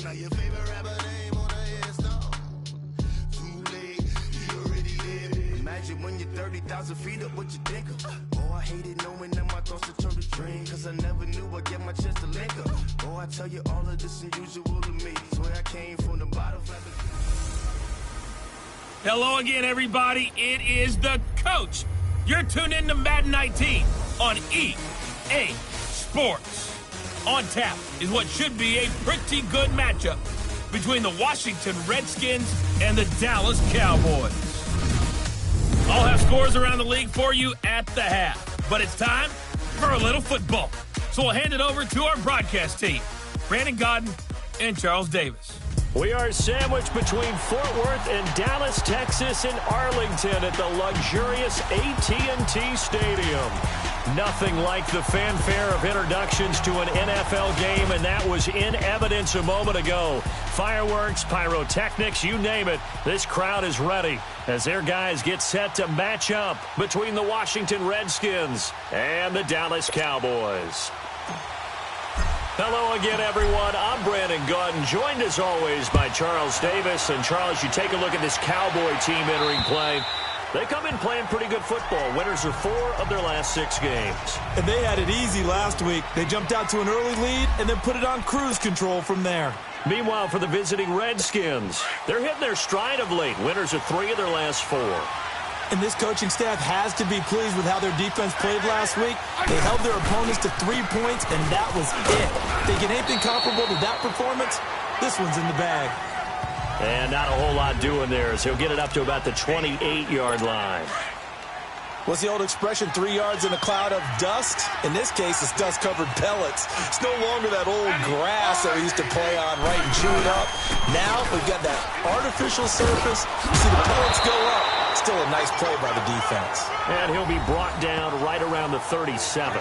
Now your favorite rapper name on a headstone. Too late, he already lived. Imagine when you're 30,000 feet up, what you think of? Oh, I hated knowing that my thoughts would turn to dream, cause I never knew I'd get my chance to link up. Oh, I tell you all of this unusual to me. Swear I came from the bottom. Hello again, everybody. It is the coach. You're tuned in to Madden 19 on EA Sports. On tap is what should be a pretty good matchup between the Washington Redskins and the Dallas Cowboys. I'll have scores around the league for you at the half, but it's time for a little football. So we'll hand it over to our broadcast team, Brandon Godden and Charles Davis. We are sandwiched between Fort Worth and Dallas, Texas, and Arlington at the luxurious AT&T Stadium. Nothing like the fanfare of introductions to an NFL game, and that was in evidence a moment ago. Fireworks, pyrotechnics, you name it. This crowd is ready as their guys get set to match up between the Washington Redskins and the Dallas Cowboys. Hello again, everyone. I'm Brandon Godden, joined as always by Charles Davis. And Charles, you take a look at this Cowboy team entering play. They come in playing pretty good football. Winners of 4 of their last 6 games. And they had it easy last week. They jumped out to an early lead and then put it on cruise control from there. Meanwhile, for the visiting Redskins, they're hitting their stride of late. Winners of 3 of their last 4. And this coaching staff has to be pleased with how their defense played last week. They held their opponents to 3 points, and that was it. Thinking anything comparable to that performance, this one's in the bag. And not a whole lot doing there, as he'll get it up to about the 28-yard line. What's the old expression, 3 yards in a cloud of dust? In this case, it's dust-covered pellets. It's no longer that old grass that we used to play on right and chew it up. Now we've got that artificial surface. You see the pellets go up. Still a nice play by the defense. And he'll be brought down right around the 37.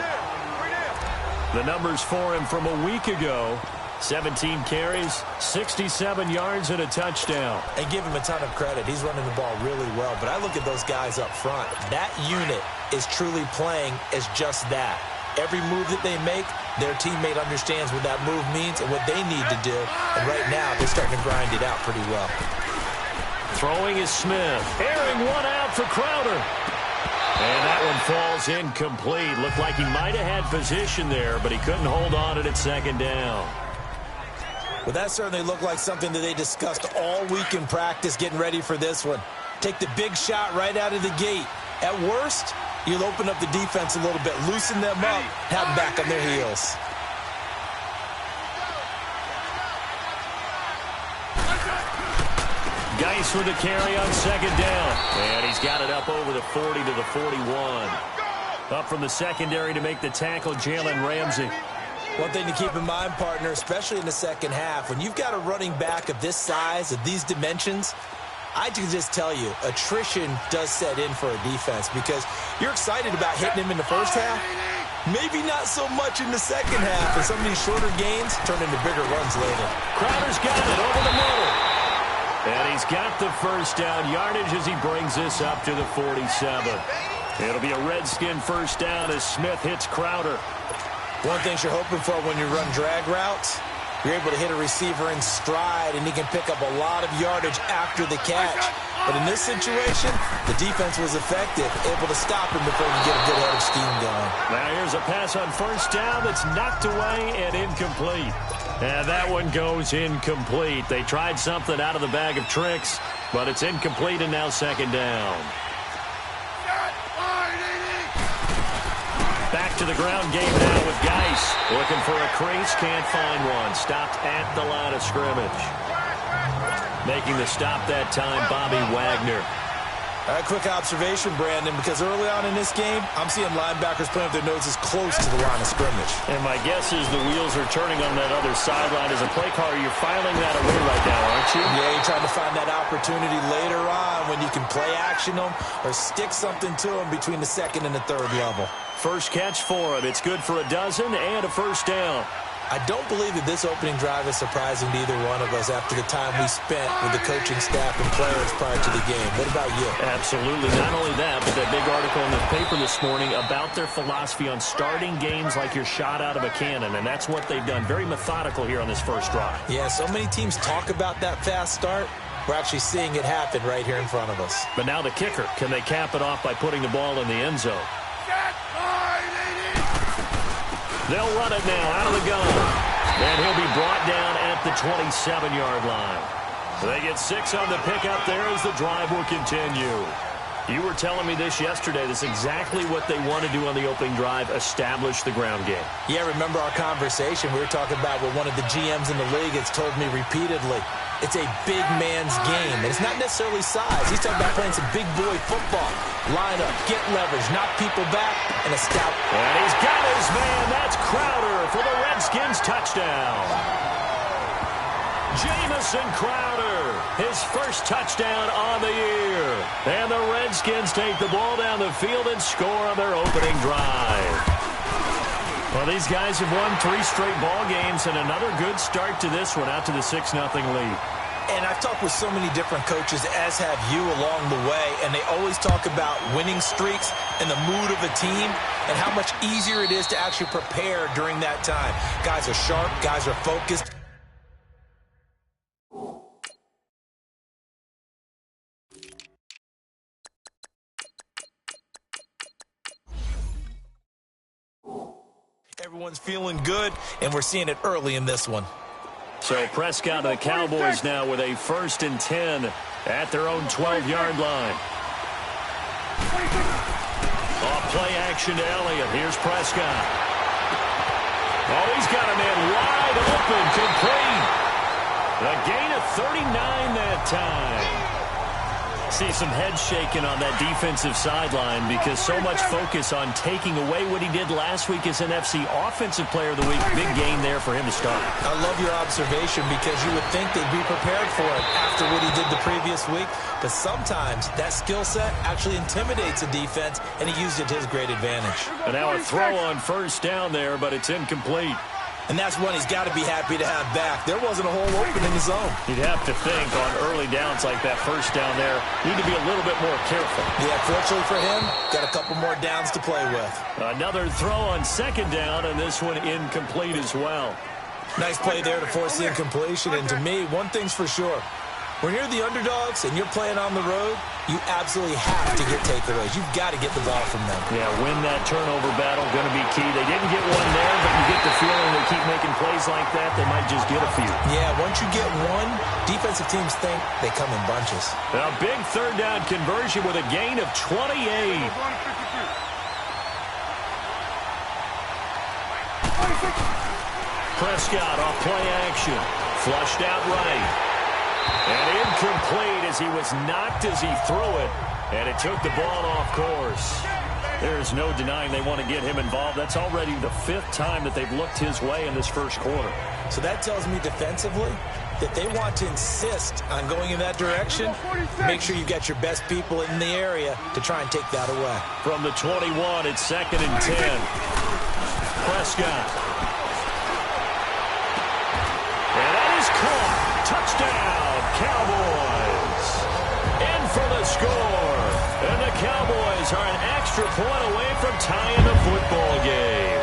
The numbers for him from a week ago: 17 carries, 67 yards, and a touchdown. And give him a ton of credit. He's running the ball really well. But I look at those guys up front. That unit is truly playing as just that. Every move that they make, their teammate understands what that move means and what they need to do. And right now, they're starting to grind it out pretty well. Throwing is Smith. Airing one out for Crowder. And that one falls incomplete. Looked like he might have had position there, but he couldn't hold on at second down. Well, that certainly looked like something that they discussed all week in practice getting ready for this one. Take the big shot right out of the gate. At worst, you'll open up the defense a little bit, loosen them up, have them back on their heels. Geis with a carry on second down. And he's got it up over the 40 to the 41. Up from the secondary to make the tackle, Jalen Ramsey. One thing to keep in mind, partner, especially in the second half, when you've got a running back of this size, of these dimensions, I can just tell you, attrition does set in for a defense because you're excited about hitting him in the first half. Maybe not so much in the second half, and some of these shorter gains turn into bigger runs later. Crowder's got it over the middle. And he's got the first down yardage as he brings this up to the 47. It'll be a Redskin first down as Smith hits Crowder. One thing you're hoping for when you run drag routes, you're able to hit a receiver in stride, and he can pick up a lot of yardage after the catch. But in this situation, the defense was effective, able to stop him before he could get a good head of steam going. Now here's a pass on first down that's knocked away and incomplete. And that one goes incomplete. They tried something out of the bag of tricks, but it's incomplete and now second down. Back to the ground game now with Geis. Looking for a crease, can't find one. Stopped at the line of scrimmage. Making the stop that time, Bobby Wagner. A quick observation, Brandon, because early on in this game, I'm seeing linebackers playing with their noses close to the line of scrimmage. And my guess is the wheels are turning on that other sideline. As a play caller, you're filing that away right now, aren't you? Yeah, you're trying to find that opportunity later on when you can play action them or stick something to them between the second and the third level. First catch for him. It's good for a dozen and a first down. I don't believe that this opening drive is surprising to either one of us after the time we spent with the coaching staff and players prior to the game. What about you? Absolutely. Not only that, but that big article in the paper this morning about their philosophy on starting games like you're shot out of a cannon, and that's what they've done. Very methodical here on this first drive. Yeah, so many teams talk about that fast start. We're actually seeing it happen right here in front of us. But now the kicker. Can they cap it off by putting the ball in the end zone? They'll run it now out of the gun. And he'll be brought down at the 27-yard line. They get 6 on the pickup there as the drive will continue. You were telling me this yesterday. That's exactly what they want to do on the opening drive, establish the ground game. Yeah, remember our conversation? We were talking about what one of the GMs in the league has told me repeatedly. It's a big man's game, and it's not necessarily size. He's talking about playing some big boy football. Line up, get leverage, knock people back, and a scout. And he's got his man. That's Crowder for the Redskins touchdown. Jamison Crowder, his first touchdown on the year. And the Redskins take the ball down the field and score on their opening drive. Well, these guys have won 3 straight ball games, and another good start to this one, out to the 6-0 lead. And I've talked with so many different coaches, as have you, along the way, and they always talk about winning streaks and the mood of a team and how much easier it is to actually prepare during that time. Guys are sharp, guys are focused. Everyone's feeling good, and we're seeing it early in this one. So Prescott and the Cowboys now with a 1st and 10 at their own 12-yard line. Off play action to Elliott. Here's Prescott. Oh, he's got a man wide open, complete. A gain of 39 that time. See some head shaking on that defensive sideline because so much focus on taking away what he did last week as NFC Offensive Player of the Week. Big gain there for him to start. I love your observation because you would think they'd be prepared for it after what he did the previous week. But sometimes that skill set actually intimidates a defense, and he used it to his great advantage. And now a throw on 1st down there, but it's incomplete. And that's one he's got to be happy to have back. There wasn't a hole open in his zone. You'd have to think on early downs like that 1st down there, need to be a little bit more careful. Yeah, fortunately for him, got a couple more downs to play with. Another throw on 2nd down, and this one incomplete as well. Nice play there to force the incompletion. And to me, one thing's for sure. When you're the underdogs and you're playing on the road, you absolutely have to get takeaways. You've got to get the ball from them. Yeah, win that turnover battle, going to be key. They didn't get one there, but you get the feeling they keep making plays like that, they might just get a few. Yeah, once you get one, defensive teams think they come in bunches. A big 3rd down conversion with a gain of 28. Prescott off play action. Flushed out right. And incomplete as he was knocked as he threw it. And it took the ball off course. There's no denying they want to get him involved. That's already the 5th time that they've looked his way in this first quarter. So that tells me defensively that they want to insist on going in that direction. Make sure you've got your best people in the area to try and take that away. From the 21, it's 2nd and 10. Prescott. And that is caught. Touchdown, Cowboys. In for the score. And the Cowboys are an extra point away from tying the football game.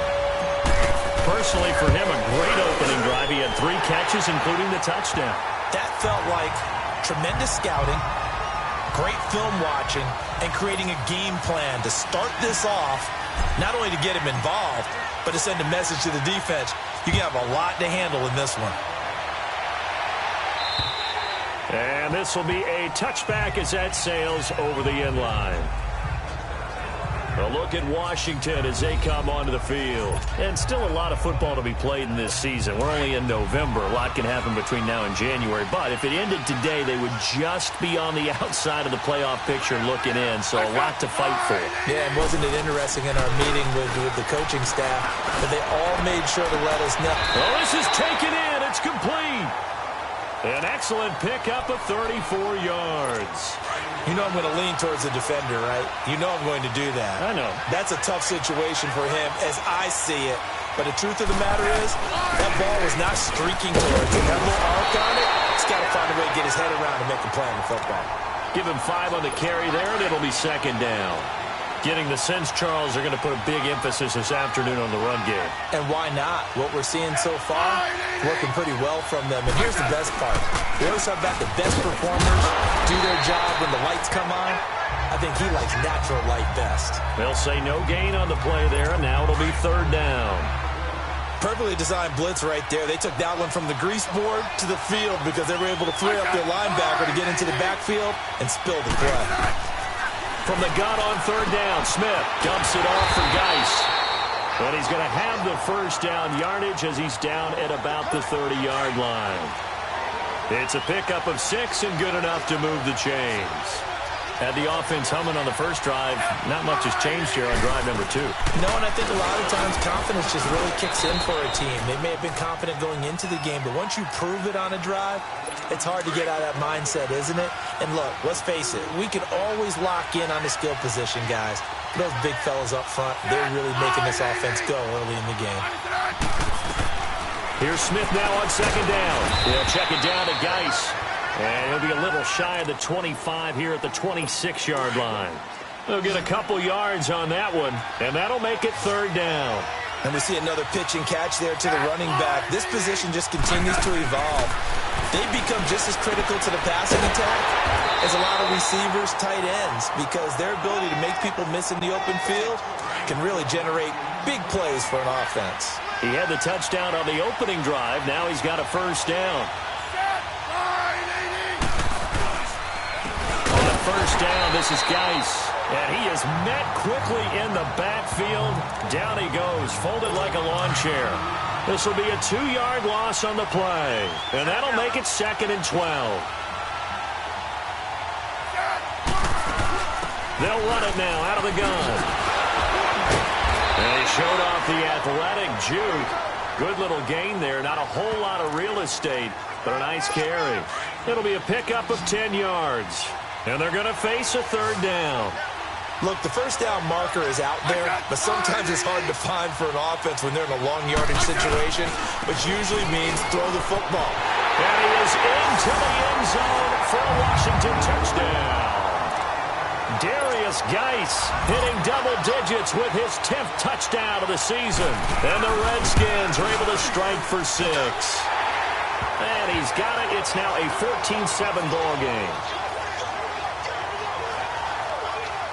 Personally, for him, a great opening drive. He had 3 catches, including the touchdown. That felt like tremendous scouting, great film watching, and creating a game plan to start this off, not only to get him involved, but to send a message to the defense. You can have a lot to handle in this one. And this will be a touchback as that sails over the end line. A look at Washington as they come onto the field. And still a lot of football to be played in this season. We're only in November. A lot can happen between now and January. But if it ended today, they would just be on the outside of the playoff picture looking in. So a lot to fight for. Yeah, and wasn't it interesting in our meeting with the coaching staff that they all made sure to let us know. Oh, this is taken in. It's complete. An excellent pickup of 34 yards. You know I'm going to lean towards the defender, right? You know I'm going to do that. I know. That's a tough situation for him as I see it. But the truth of the matter is, that ball was not streaking towards it. That little arc on it, he's got to find a way to get his head around and make a play on the football. Give him 5 on the carry there, and it'll be second down. Getting the sense, Charles, they're going to put a big emphasis this afternoon on the run game. And why not? What we're seeing so far, working pretty well from them. And here's the best part. We always talk about the best performers do their job when the lights come on. I think he likes natural light best. They'll say no gain on the play there, and now it'll be third down. Perfectly designed blitz right there. They took that one from the grease board to the field because they were able to free up their linebacker to get into the backfield and spill the play. From the gun on third down, Smith dumps it off for Geis. And he's going to have the first down yardage as he's down at about the 30-yard line. It's a pickup of 6 and good enough to move the chains. Had the offense humming on the first drive. Not much has changed here on drive number 2. No, and I think a lot of times confidence just really kicks in for a team. They may have been confident going into the game, but once you prove it on a drive, it's hard to get out of that mindset, isn't it? And look, let's face it, we can always lock in on the skill position, guys. Those big fellas up front, they're really making this offense go early in the game. Here's Smith now on second down. He'll check it down to Geis. And he'll be a little shy of the 25 here at the 26-yard line. They'll get a couple yards on that one, and that'll make it third down. And we see another pitch and catch there to the running back. This position just continues to evolve. They become just as critical to the passing attack as a lot of receivers, tight ends, because their ability to make people miss in the open field can really generate big plays for an offense. He had the touchdown on the opening drive. Now he's got a first down. First down, this is Geis. And he is met quickly in the backfield. Down he goes, folded like a lawn chair. This will be a 2-yard loss on the play. And that'll make it second and 12. They'll run it now out of the gun. And he showed off the athletic juke. Good little gain there. Not a whole lot of real estate, but a nice carry. It'll be a pickup of 10 yards. And they're going to face a third down. Look, the first down marker is out there, but sometimes it's hard to find for an offense when they're in a long yardage situation, which usually means throw the football. And he is into the end zone for a Washington touchdown. Darius Geis hitting double digits with his 10th touchdown of the season. And the Redskins are able to strike for 6. And he's got it. It's now a 14-7 ball game.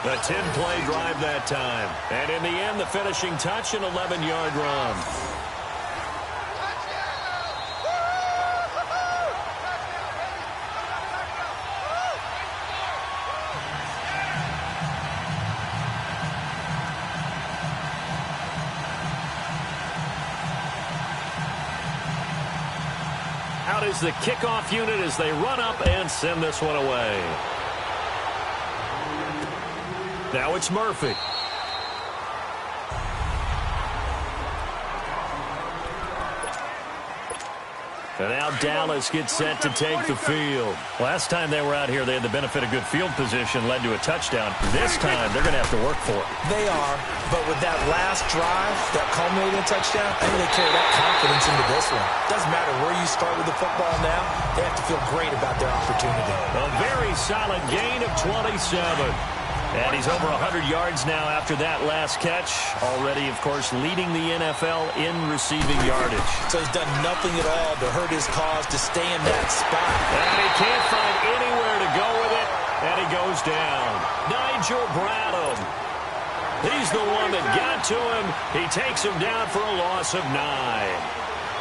A 10-play drive that time. And in the end, the finishing touch, an 11-yard run. Out is the kickoff unit as they run up and send this one away. Now it's Murphy. And now Dallas gets set to take the field. Last time they were out here, they had the benefit of good field position, led to a touchdown. This time, they're going to have to work for it. They are, but with that last drive, that culminating touchdown, I think they carry that confidence into this one. Doesn't matter where you start with the football now, they have to feel great about their opportunity. A very solid gain of 27. And he's over 100 yards now after that last catch. Already, of course, leading the NFL in receiving yardage. So he's done nothing at all to hurt his cause to stay in that spot. And he can't find anywhere to go with it. And he goes down. Nigel Bradham. He's the one that got to him. He takes him down for a loss of 9.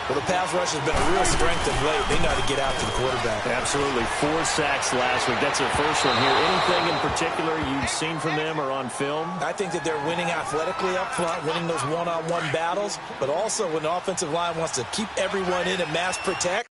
Well, the pass rush has been a real strength of late. They know how to get out to the quarterback. Absolutely. 4 sacks last week. That's their first one here. Anything in particular you've seen from them or on film? I think that they're winning athletically up front, winning those one-on-one battles, but also when the offensive line wants to keep everyone in and mass protect.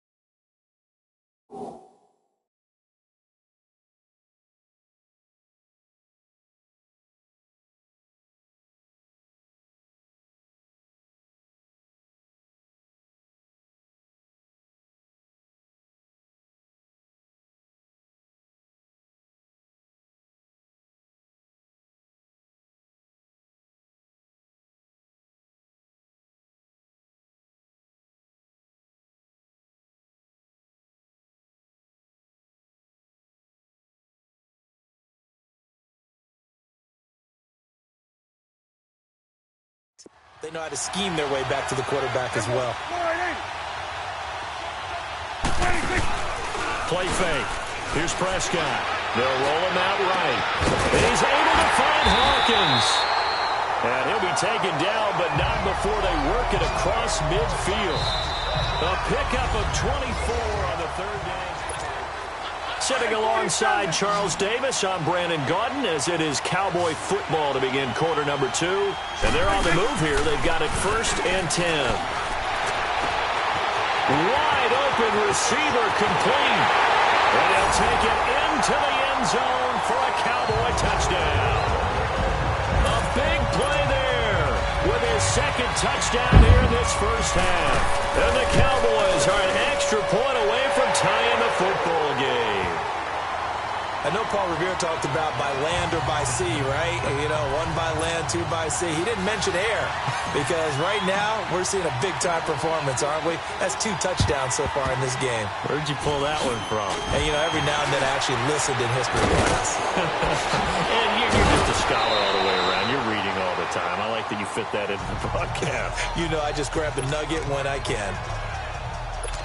They know how to scheme their way back to the quarterback as well. Play fake. Here's Prescott. They'll roll him out right. And he's able to find Hawkins. And he'll be taken down, but not before they work it across midfield. A pickup of 24 on the third down. Sitting alongside Charles Davis, I'm Brandon Gaudin, as it is Cowboy football to begin quarter number 2. And they're on the move here. They've got it 1st and 10. Wide open receiver complete. And he'll take it into the end zone for a Cowboy touchdown. A big play there with his 2nd touchdown here in this first half. And the Cowboys are an extra point away from tying the football game. I know Paul Revere talked about by land or by sea, right? You know, 1 by land, 2 by sea. He didn't mention air because right now we're seeing a big-time performance, aren't we? That's 2 touchdowns so far in this game. Where'd you pull that one from? And, you know, every now and then I actually listened in history class. And you're just a scholar all the way around. You're reading all the time. I like that you fit that into the broadcast. You know, I just grab the nugget when I can.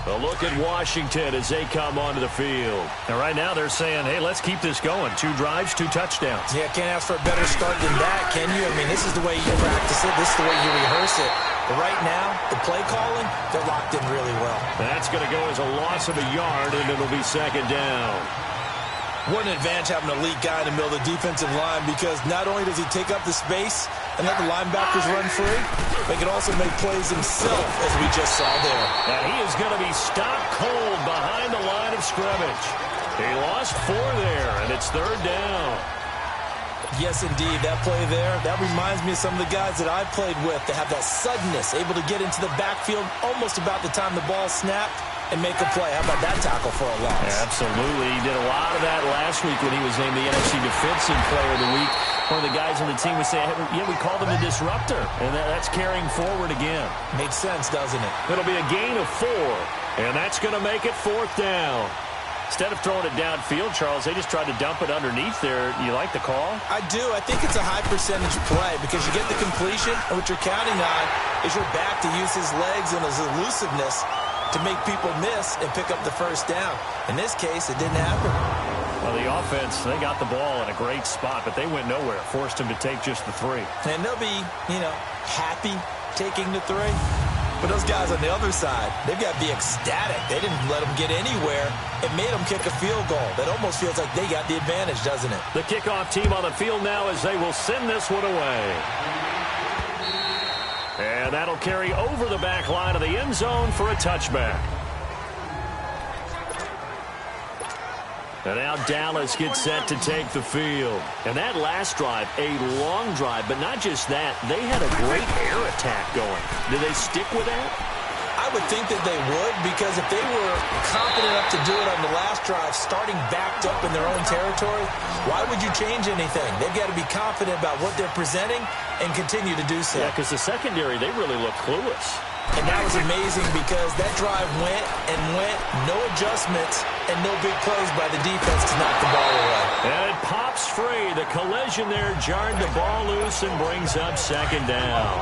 A look at Washington as they come onto the field. And right now they're saying, hey, let's keep this going. 2 drives, 2 touchdowns. Yeah, can't ask for a better start than that, can you? I mean, this is the way you practice it. This is the way you rehearse it. But right now, the play calling, they're locked in really well. That's going to go as a loss of a yard, and it'll be 2nd down. What an advantage having an elite guy in the middle of the defensive line, because not only does he take up the space and let the linebackers run free, but he can also make plays himself, as we just saw there. And he is going to be stopped cold behind the line of scrimmage. He lost 4 there, and it's 3rd down. Yes, indeed. That play there, that reminds me of some of the guys that I've played with that have that suddenness, able to get into the backfield almost about the time the ball snapped and make a play. How about that tackle for a loss? Yeah, absolutely. He did a lot of that last week when he was named the NFC Defensive Player of the Week. One of the guys on the team was saying, yeah, we called him a disruptor, and that's carrying forward again. Makes sense, doesn't it? It'll be a gain of 4, and that's going to make it 4th down. Instead of throwing it downfield, Charles, they just tried to dump it underneath there. You like the call? I do. I think it's a high-percentage play because you get the completion, and what you're counting on is your back to use his legs and his elusiveness to make people miss and pick up the 1st down. In this case, it didn't happen. Well, the offense, they got the ball in a great spot, but they went nowhere. Forced him to take just the 3. And they'll be, you know, happy taking the 3. But those guys on the other side, they've got to be ecstatic. They didn't let them get anywhere. It made them kick a field goal. That almost feels like they got the advantage, doesn't it? The kickoff team on the field now as they will send this one away. And that'll carry over the back line of the end zone for a touchback. And now Dallas gets set to take the field. And that last drive, a long drive, but not just that. They had a great air attack going. Did they stick with that? I would think that they would, because if they were confident enough to do it on the last drive, starting backed up in their own territory, why would you change anything? They've got to be confident about what they're presenting and continue to do so. Yeah, because the secondary, they really look clueless. And that was amazing because that drive went and went, no adjustments, and no big plays by the defense to knock the ball away. And it pops free. The collision there jarred the ball loose and brings up 2nd down.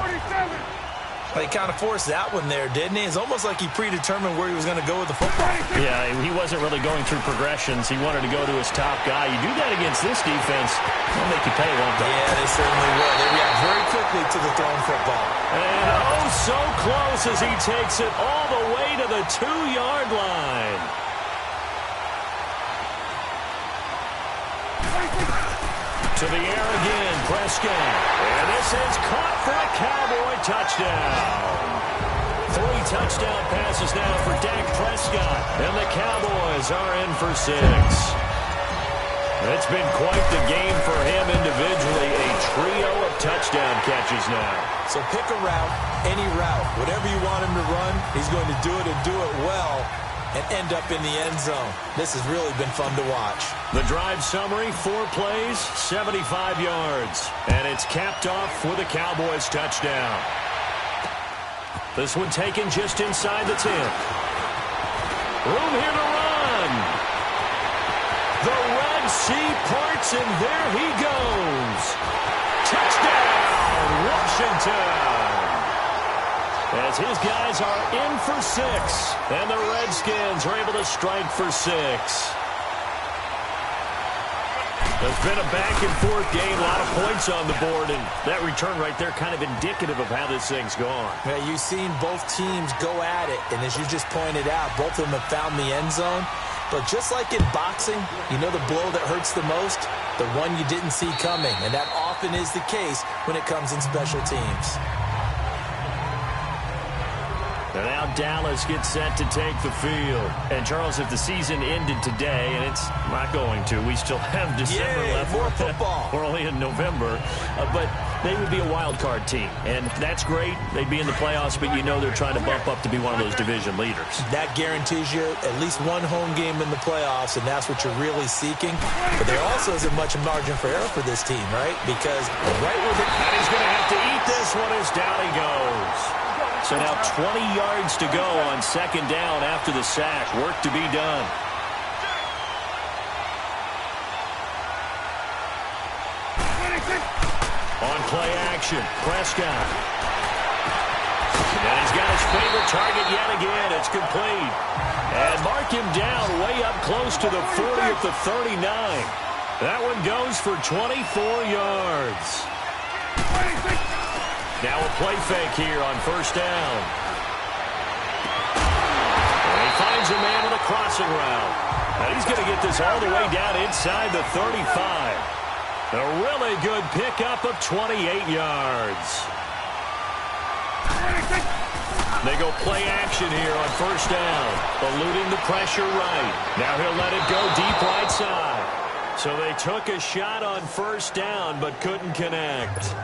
He kind of forced that one there, didn't he? It's almost like he predetermined where he was going to go with the football. Yeah, he wasn't really going through progressions. He wanted to go to his top guy. You do that against this defense, they'll make you pay, won't they? Yeah, they certainly will. They react very quickly to the thrown football. And oh, so close as he takes it all the way to the 2-yard line. To the air again, Prescott. And this is caught for a Cowboy touchdown. 3 touchdown passes now for Dak Prescott. And the Cowboys are in for 6. It's been quite the game for him individually. A trio of touchdown catches now. So pick a route, any route. Whatever you want him to run, he's going to do it and do it well and end up in the end zone. This has really been fun to watch. The drive summary, 4 plays, 75 yards. And it's capped off with a Cowboys touchdown. This one taken just inside the 10. Room here to run. The Red Sea parts, and there he goes. Touchdown, Washington. as his guys are in for 6. And the Redskins are able to strike for 6. It's been a back-and-forth game, a lot of points on the board, and that return right there kind of indicative of how this thing's gone. Yeah, you've seen both teams go at it, and as you just pointed out, both of them have found the end zone. But just like in boxing, you know the blow that hurts the most? The one you didn't see coming, and that often is the case when it comes in special teams. And now Dallas gets set to take the field. And, Charles, if the season ended today, and it's not going to, we still have December left. More football. We're only in November. But they would be a wild card team. And that's great. They'd be in the playoffs, but you know they're trying to bump up to be one of those division leaders. That guarantees you at least one home game in the playoffs, and that's what you're really seeking. But there also isn't much margin for error for this team, right? Because right where and he's going to have to eat this one as down he goes. So now 20 yards to go on second down after the sack. Work to be done. On play action, Prescott. And he's got his favorite target yet again. It's complete. And mark him down way up close to the 40 at the 39. That one goes for 24 yards. Now a play fake here on first down. And he finds a man with a crossing route. And he's going to get this all the way down inside the 35. A really good pickup of 28 yards. They go play action here on first down. Eluding the pressure right. Now he'll let it go deep right side. So they took a shot on first down but couldn't connect.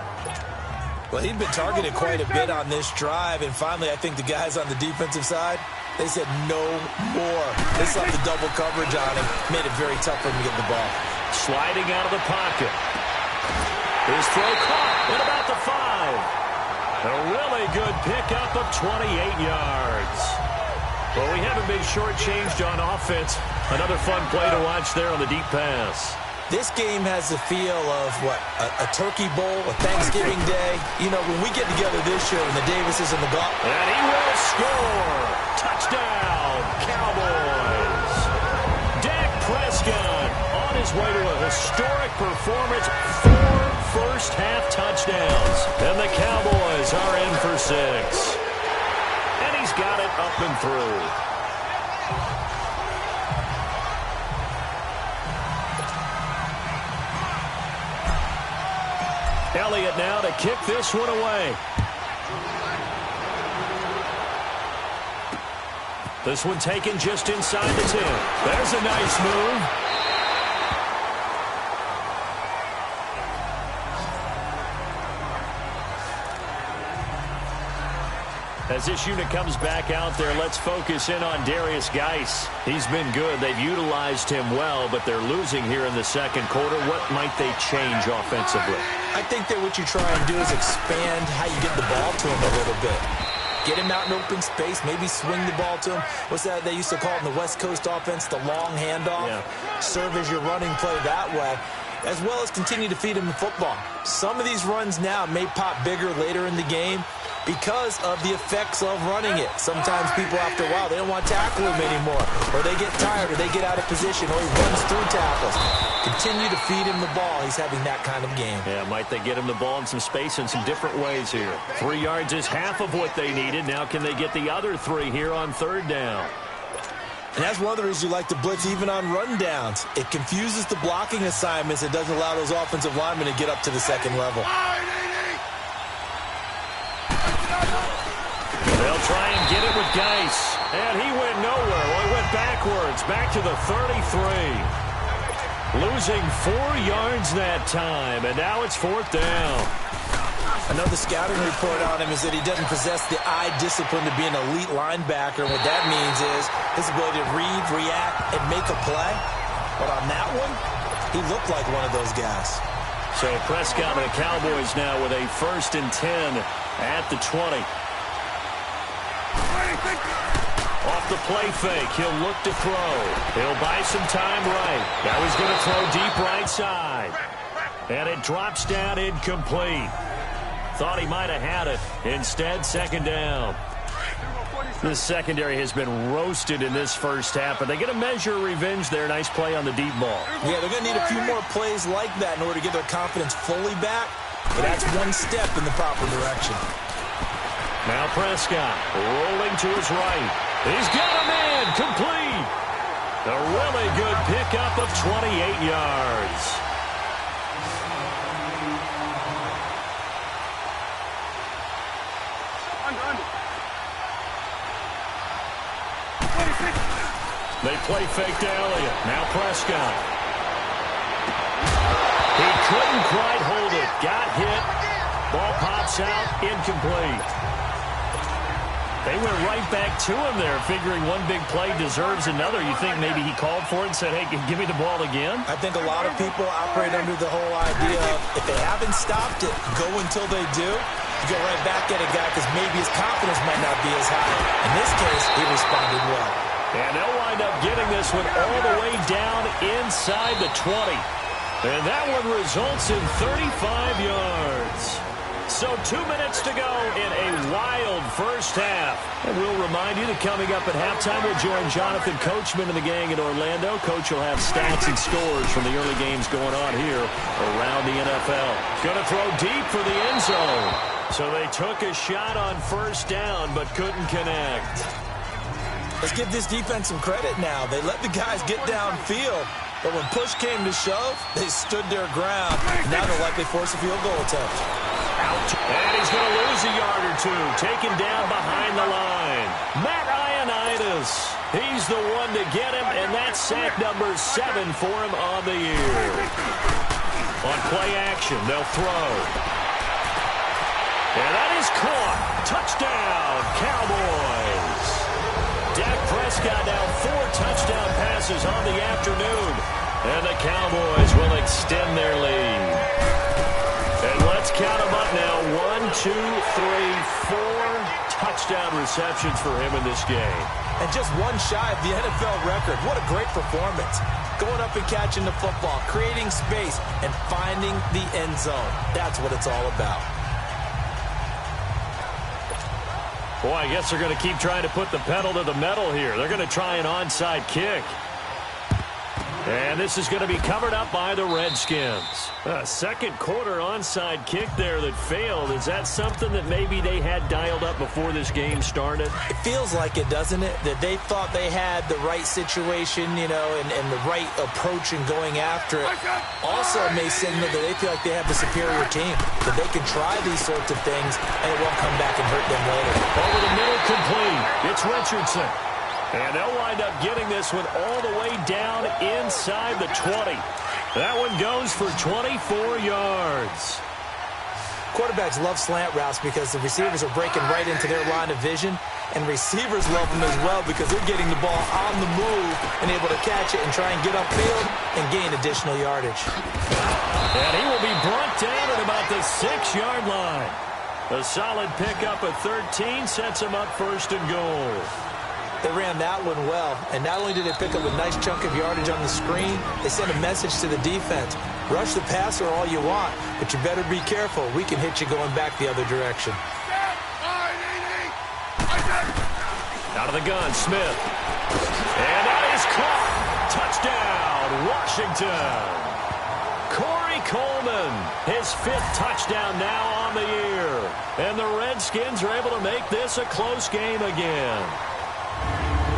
Well, he'd been targeted quite a bit on this drive, and finally I think the guys on the defensive side, they said no more. They slapped the double coverage on him, made it very tough for him to get the ball. Sliding out of the pocket. His throw caught at about the 5. A really good pickup of 28 yards. Well, we haven't been shortchanged on offense. Another fun play to watch there on the deep pass. This game has the feel of, what, a turkey bowl, a Thanksgiving day. You know, when we get together this year and the Davises and the golf. And he will score. Touchdown, Cowboys. Dak Prescott on his way to a historic performance. 4 first-half touchdowns. And the Cowboys are in for 6. And he's got it up and through. Elliott now to kick this one away. This one taken just inside the 10. There's a nice move. As this unit comes back out there, let's focus in on Darius Geis. He's been good. They've utilized him well, but they're losing here in the second quarter. What might they change offensively? I think that what you try and do is expand how you get the ball to him a little bit. Get him out in open space, maybe swing the ball to him. What's that they used to call it in the West Coast offense, the long handoff? Yeah. Serve as your running play that way, as well as continue to feed him the football. Some of these runs now may pop bigger later in the game because of the effects of running it. Sometimes people, after a while, they don't want to tackle him anymore, or they get tired, or they get out of position, or he runs through tackles. Continue to feed him the ball. He's having that kind of game. Yeah, might they get him the ball in some space in some different ways here. 3 yards is half of what they needed. Now can they get the other 3 here on third down? And that's one of the reasons you like to blitz even on rundowns. It confuses the blocking assignments. It doesn't allow those offensive linemen to get up to the second level. They'll try and get it with Geis. And he went nowhere. Well, he went backwards, back to the 33. Losing 4 yards that time, and now it's fourth down. Another scouting report on him is that he doesn't possess the eye discipline to be an elite linebacker. And what that means is his ability to read, react, and make a play. But on that one, he looked like one of those guys. So Prescott and the Cowboys now with a 1st and 10 at the 20. Off the play fake, he'll look to throw. He'll buy some time right. Now he's going to throw deep right side. And it drops down incomplete. Thought he might have had it. Instead, second down. This secondary has been roasted in this first half, but they get a measure of revenge there. Nice play on the deep ball. Yeah, they're going to need a few more plays like that in order to get their confidence fully back. But that's one step in the proper direction. Now Prescott rolling to his right. He's got a man complete. A really good pickup of 28 yards. They play fake to Elliott. Now Prescott. He couldn't quite hold it. Got hit. Ball pops out. Incomplete. They went right back to him there, figuring one big play deserves another. You think maybe he called for it and said, hey, give me the ball again? I think a lot of people operate under the whole idea of if they haven't stopped it, go until they do. You go right back at a guy because maybe his confidence might not be as high. In this case, he responded well. And they'll wind up getting this one all the way down inside the 20. And that one results in 35 yards. So 2 minutes to go in a wild first half. And we'll remind you that coming up at halftime, we'll join Jonathan Coachman and the gang in Orlando. Coach will have stats and scores from the early games going on here around the NFL. Going to throw deep for the end zone. So they took a shot on first down but couldn't connect. Let's give this defense some credit now. They let the guys get downfield, but when push came to shove, they stood their ground. Now they'll likely force a field goal attempt. Out. And he's going to lose a yard or two. Taken down behind the line. Matt Ioannidis. He's the one to get him, and that's sack number 7 for him on the year. On play action, they'll throw. And that is caught. Touchdown, Cowboys. Dak Prescott now 4 touchdown passes on the afternoon. And the Cowboys will extend their lead. And let's count them up now. 1, 2, 3, 4 touchdown receptions for him in this game. And just one shy of the NFL record. What a great performance. Going up and catching the football, creating space, and finding the end zone. That's what it's all about. Boy, I guess they're going to keep trying to put the pedal to the metal here. They're going to try an onside kick. And this is going to be covered up by the Redskins. A second quarter onside kick there that failed. Is that something that maybe they had dialed up before this game started? It feels like it, doesn't it? That they thought they had the right situation, you know, and the right approach in going after it. Also, it may signal that they feel like they have the superior team, that they can try these sorts of things, and it won't come back and hurt them later. Over the middle, complete. It's Richardson. And they'll wind up getting this one all the way down inside the 20. That one goes for 24 yards. Quarterbacks love slant routes because the receivers are breaking right into their line of vision, and receivers love them as well because they're getting the ball on the move and able to catch it and try and get upfield and gain additional yardage. And he will be brought down at about the 6-yard line. A solid pickup of 13 sets him up first and goal. They ran that one well, and not only did they pick up a nice chunk of yardage on the screen, they sent a message to the defense. Rush the passer all you want, but you better be careful. We can hit you going back the other direction. Out of the gun, Smith. And that is caught. Touchdown, Washington. Corey Coleman, his 5th touchdown now on the year. And the Redskins are able to make this a close game again.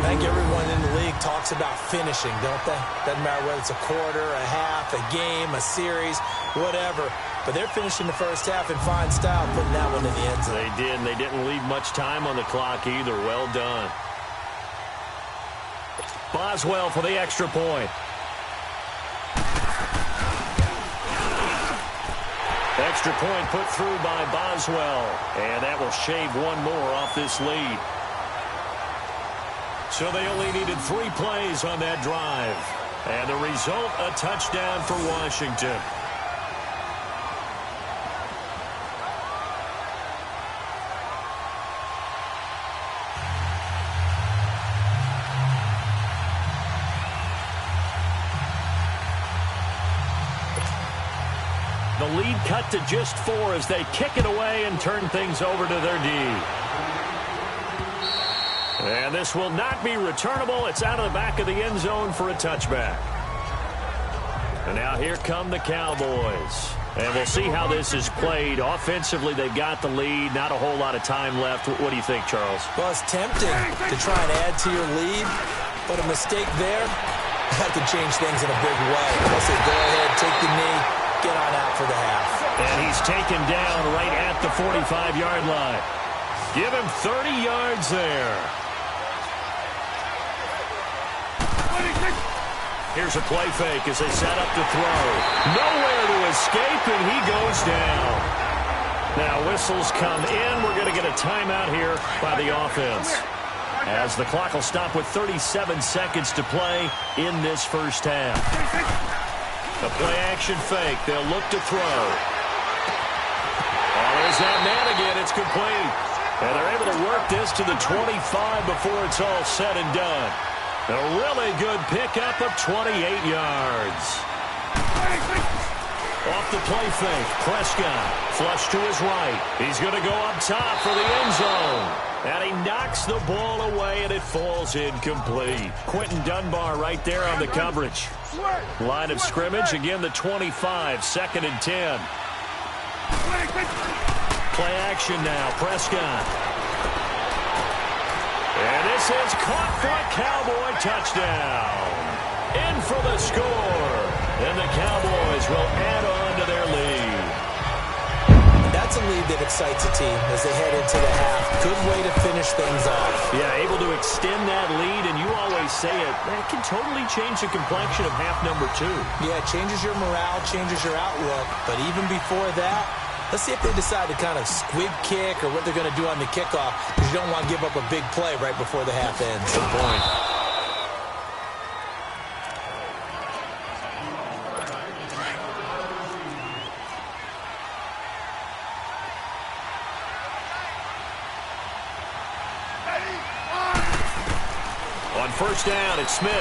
I think everyone in the league talks about finishing, don't they? Doesn't matter whether it's a quarter, a half, a game, a series, whatever. But they're finishing the first half in fine style, putting that one in the end zone. They did, and they didn't leave much time on the clock either. Well done. Boswell for the extra point. Extra point put through by Boswell. And that will shave one more off this lead. So they only needed 3 plays on that drive. And the result, a touchdown for Washington. The lead cut to just 4 as they kick it away and turn things over to their D. And this will not be returnable. It's out of the back of the end zone for a touchback. And now here come the Cowboys. And we'll see how this is played. Offensively, they've got the lead. Not a whole lot of time left. What do you think, Charles? Well, it's tempting to try and add to your lead, but a mistake there, that could change things in a big way. I say go ahead, take the knee, get on out for the half. And he's taken down right at the 45-yard line. Give him 30 yards there. Here's a play fake as they set up to throw. Nowhere to escape, and he goes down. Now whistles come in. We're going to get a timeout here by the offense, as the clock will stop with 37 seconds to play in this first half. A play-action fake. They'll look to throw. Oh, there's that man again. It's complete. And they're able to work this to the 25 before it's all said and done. A really good pickup of 28 yards. Off the play fake, Prescott flush to his right. He's going to go up top for the end zone. And he knocks the ball away, and it falls incomplete. Quentin Dunbar right there on the coverage. Line of scrimmage, again the 25, 2nd and 10. Play action now, Prescott. And this is caught for a Cowboy touchdown. In for the score. And the Cowboys will add on to their lead. That's a lead that excites a team as they head into the half. Good way to finish things off. Yeah, able to extend that lead, and you always say it, that can totally change the complexion of half number 2. Yeah, it changes your morale, changes your outlook. But even before that, let's see if they decide to kind of squib kick or what they're going to do on the kickoff, because you don't want to give up a big play right before the half ends. Good point. On first down, it's Smith.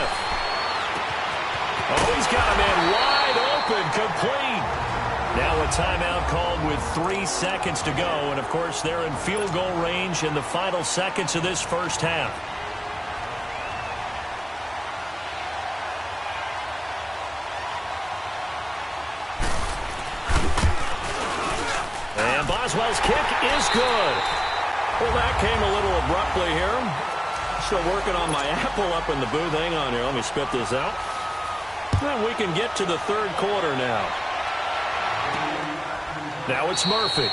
Oh, he's got a man wide open, complete. Now a timeout called with 3 seconds to go. And, of course, they're in field goal range in the final seconds of this first half. And Boswell's kick is good. Well, that came a little abruptly here. Still working on my apple up in the booth. Hang on here. Let me spit this out. And we can get to the third quarter now. Now it's Murphy.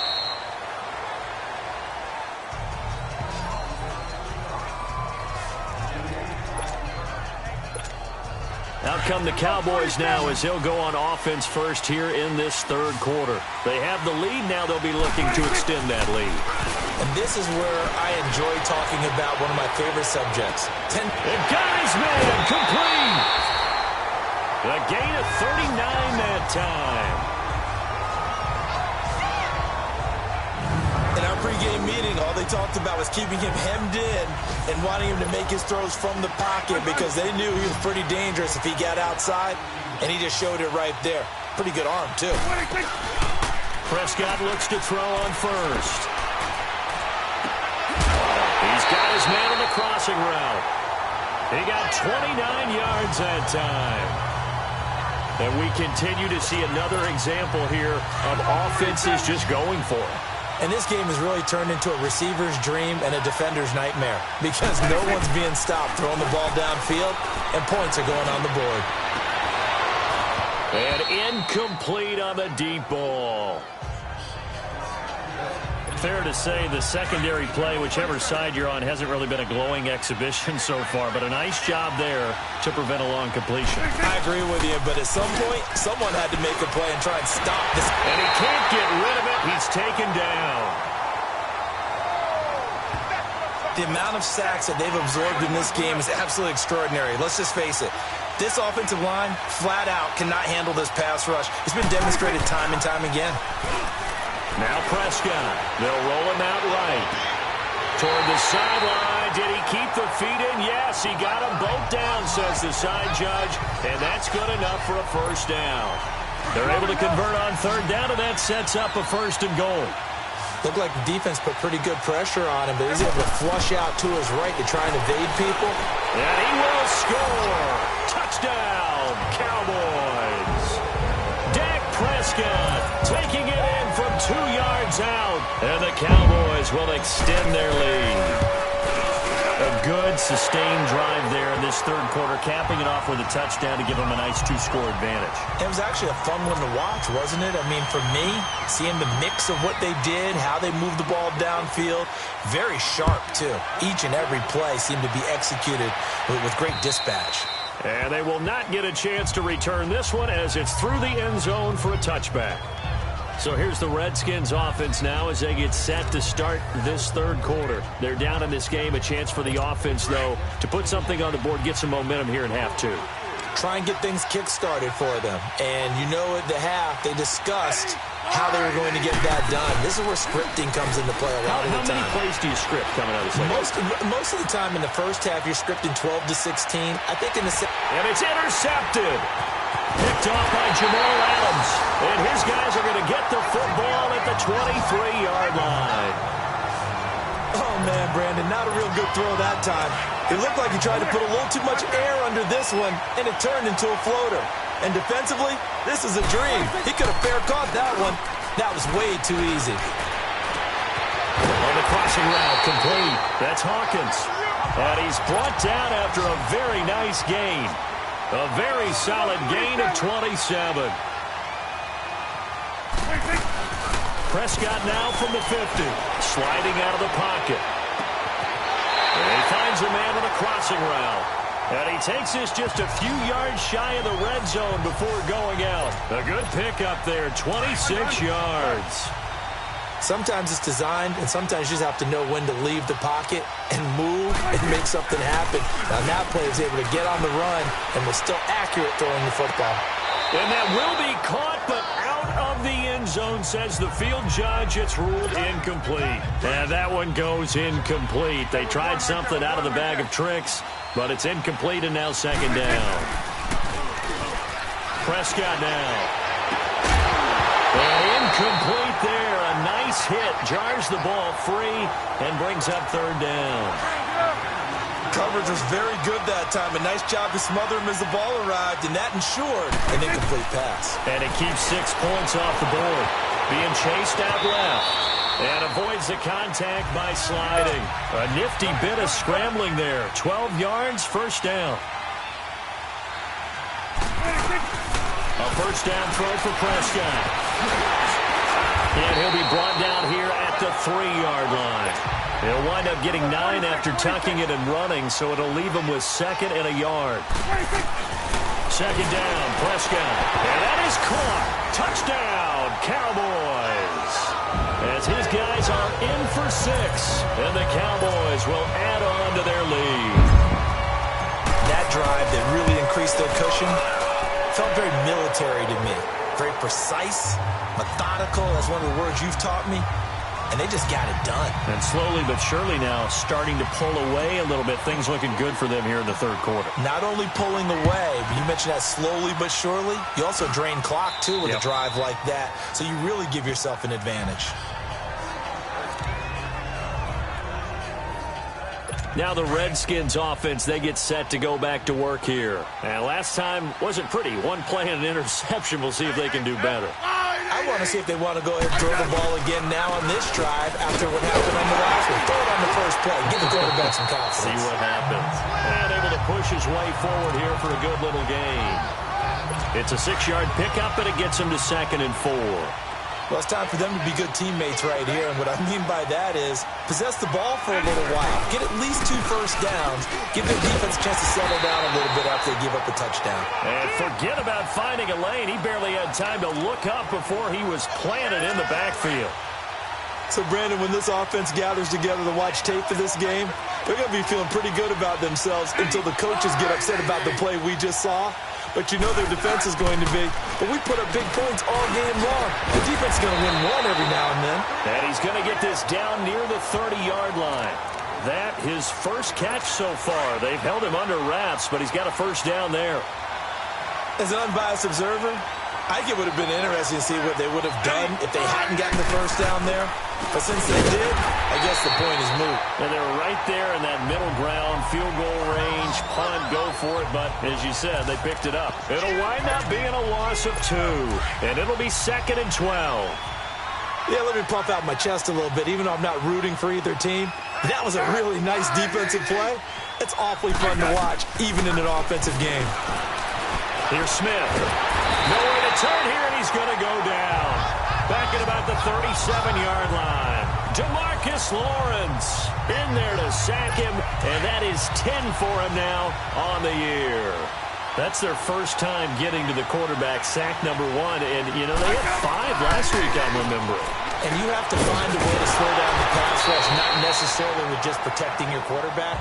Out come the Cowboys now as they'll go on offense first here in this third quarter. They have the lead. Now they'll be looking to extend that lead. And this is where I enjoy talking about one of my favorite subjects. It got his man complete. A gain of 39 that time. In our pregame meeting, all they talked about was keeping him hemmed in and wanting him to make his throws from the pocket because they knew he was pretty dangerous if he got outside, and he just showed it right there. Pretty good arm, too. Prescott looks to throw on first. He's got his man on the crossing route. He got 29 yards that time. And we continue to see another example here of offenses just going for it. And this game has really turned into a receiver's dream and a defender's nightmare because no one's being stopped throwing the ball downfield, and points are going on the board. And incomplete on the deep ball. Fair to say the secondary play, whichever side you're on, hasn't really been a glowing exhibition so far, but a nice job there to prevent a long completion. I agree with you, but at some point, someone had to make a play and try and stop this. And he can't get rid of it. He's taken down. The amount of sacks that they've absorbed in this game is absolutely extraordinary. Let's just face it. This offensive line, flat out, cannot handle this pass rush. It's been demonstrated time and time again. Now Prescott. They'll roll him out right. Toward the sideline. Did he keep the feet in? Yes, he got them both down, says the side judge. And that's good enough for a first down. They're able to convert on third down, and that sets up a 1st and goal. Looked like the defense put pretty good pressure on him, but he's able to flush out to his right to try and evade people. And he will score. Touchdown, Cowboys. Dak Prescott taking it in from 2 yards out. And the Cowboys will extend their lead. A good, sustained drive there in this third quarter, capping it off with a touchdown to give them a nice 2-score advantage. It was actually a fun one to watch, wasn't it? I mean, for me, seeing the mix of what they did, how they moved the ball downfield, very sharp, too. Each and every play seemed to be executed with great dispatch. And they will not get a chance to return this one as it's through the end zone for a touchback. So here's the Redskins offense now as they get set to start this third quarter. They're down in this game. A chance for the offense, though, to put something on the board, get some momentum here in half 2. Try and get things kick-started for them. And you know at the half, they discussed how they were going to get that done. This is where scripting comes into play a lot of the time. How many plays do you script coming out of the second? Most of the time in the first half, you're scripting 12 to 16. I think in the second. And it's intercepted. Picked off by Jamal Adams. And his guys are going to get the football at the 23-yard line. Oh, man, Brandon, not a real good throw that time. It looked like he tried to put a little too much air under this one, and it turned into a floater. And defensively, this is a dream. He could have fair caught that one. That was way too easy. On the crossing route, complete. That's Hawkins. And he's brought down after a very nice gain. A very solid gain of 27. Prescott now from the 50. Sliding out of the pocket. And he finds a man on a crossing route. And he takes this just a few yards shy of the red zone before going out. A good pickup there, 26 yards. Sometimes it's designed, and sometimes you just have to know when to leave the pocket and move and make something happen. Now, that player is able to get on the run and was still accurate throwing the football. And that will be caught, but out of the end zone, says the field judge. It's ruled incomplete. And that one goes incomplete. They tried something out of the bag of tricks, but it's incomplete, and now 2nd down. Prescott now. And incomplete there. A nice hit. Jars the ball free and brings up 3rd down. Coverage was very good that time. A nice job to smother him as the ball arrived, and that ensured an incomplete pass. And it keeps 6 points off the board. Being chased out left. And avoids the contact by sliding. A nifty bit of scrambling there. 12 yards, 1st down. A 1st down throw for Prescott. And he'll be brought down here at the 3-yard line. He'll wind up getting 9 after tucking it and running, so it'll leave him with 2nd and a yard. 2nd down, Prescott. And that is caught. Touchdown, Cowboys. As his guys are in for 6, and the Cowboys will add on to their lead. That drive that really increased their cushion felt very military to me. Very precise, methodical. That's one of the words you've taught me. And they just got it done. And slowly but surely now starting to pull away a little bit. Things looking good for them here in the third quarter. Not only pulling away, but you mentioned that slowly but surely. You also drain clock, too, with a drive like that. So you really give yourself an advantage. Now the Redskins offense, they get set to go back to work here. And last time wasn't pretty. One play and an interception. We'll see if they can do better. I want to see if they want to go ahead and throw the ball again now on this drive after what happened on the last one. Throw it on the first play. Give the quarterback some confidence. See what happens. And able to push his way forward here for a good little gain. It's a 6-yard pickup, and it gets him to 2nd and 4. Well, it's time for them to be good teammates right here. And what I mean by that is possess the ball for a little while. Get at least 2 first downs. Give their defense a chance to settle down a little bit after they give up a touchdown. And forget about finding a lane. He barely had time to look up before he was planted in the backfield. So, Brandon, when this offense gathers together to watch tape for this game, they're going to be feeling pretty good about themselves until the coaches get upset about the play we just saw. But you know their defense is going to be. But we put up big points all game long. The defense is going to win one every now and then. And he's going to get this down near the 30-yard line. That his first catch so far. They've held him under wraps, but he's got a first down there. As an unbiased observer, I think it would have been interesting to see what they would have done if they hadn't gotten the first down there. But since they did, I guess the point is moot. And they're right there in that middle ground, field goal range, punt, go for it. But as you said, they picked it up. It'll wind up being a loss of 2. And it'll be 2nd and 12. Yeah, let me pump out my chest a little bit, even though I'm not rooting for either team. That was a really nice defensive play. It's awfully fun to watch, even in an offensive game. Here's Smith. Nowhere to turn here, and he's going to go down. Back at about the 37-yard line. DeMarcus Lawrence in there to sack him, and that is 10 for him now on the year. That's their first time getting to the quarterback, sack number 1. And, you know, they had 5 last week, I'm remembering. And you have to find a way to slow down the pass rush, not necessarily with just protecting your quarterback,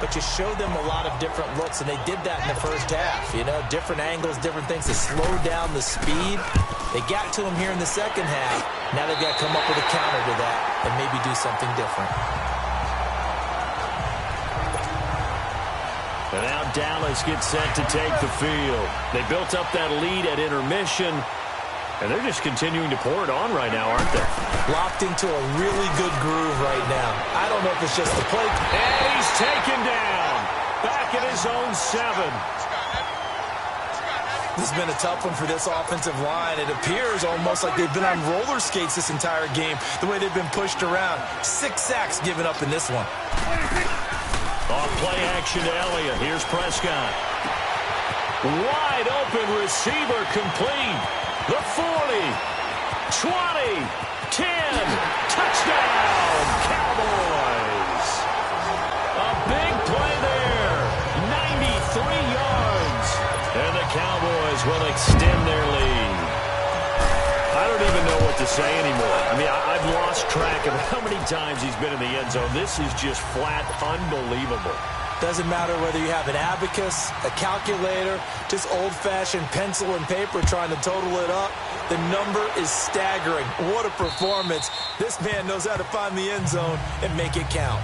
but you show them a lot of different looks, and they did that in the first half. You know, different angles, different things to slow down the speed. They got to him here in the second half. Now they've got to come up with a counter to that and maybe do something different. And now Dallas gets set to take the field. They built up that lead at intermission, and they're just continuing to pour it on right now, aren't they? Locked into a really good groove right now. I don't know if it's just the play. And he's taken down. Back at his own 7. This has been a tough one for this offensive line. It appears almost like they've been on roller skates this entire game, the way they've been pushed around. 6 sacks given up in this one. Off play action to Elliott. Here's Prescott. Wide open receiver complete. The 40, 20, 10, touchdown, Cowboys. A big play there, 93 yards, and the Cowboys will extend their lead. I don't even know what to say anymore. I mean, I've lost track of how many times he's been in the end zone. This is just flat unbelievable. Doesn't matter whether you have an abacus, a calculator, just old-fashioned pencil and paper trying to total it up. The number is staggering. What a performance. This man knows how to find the end zone and make it count.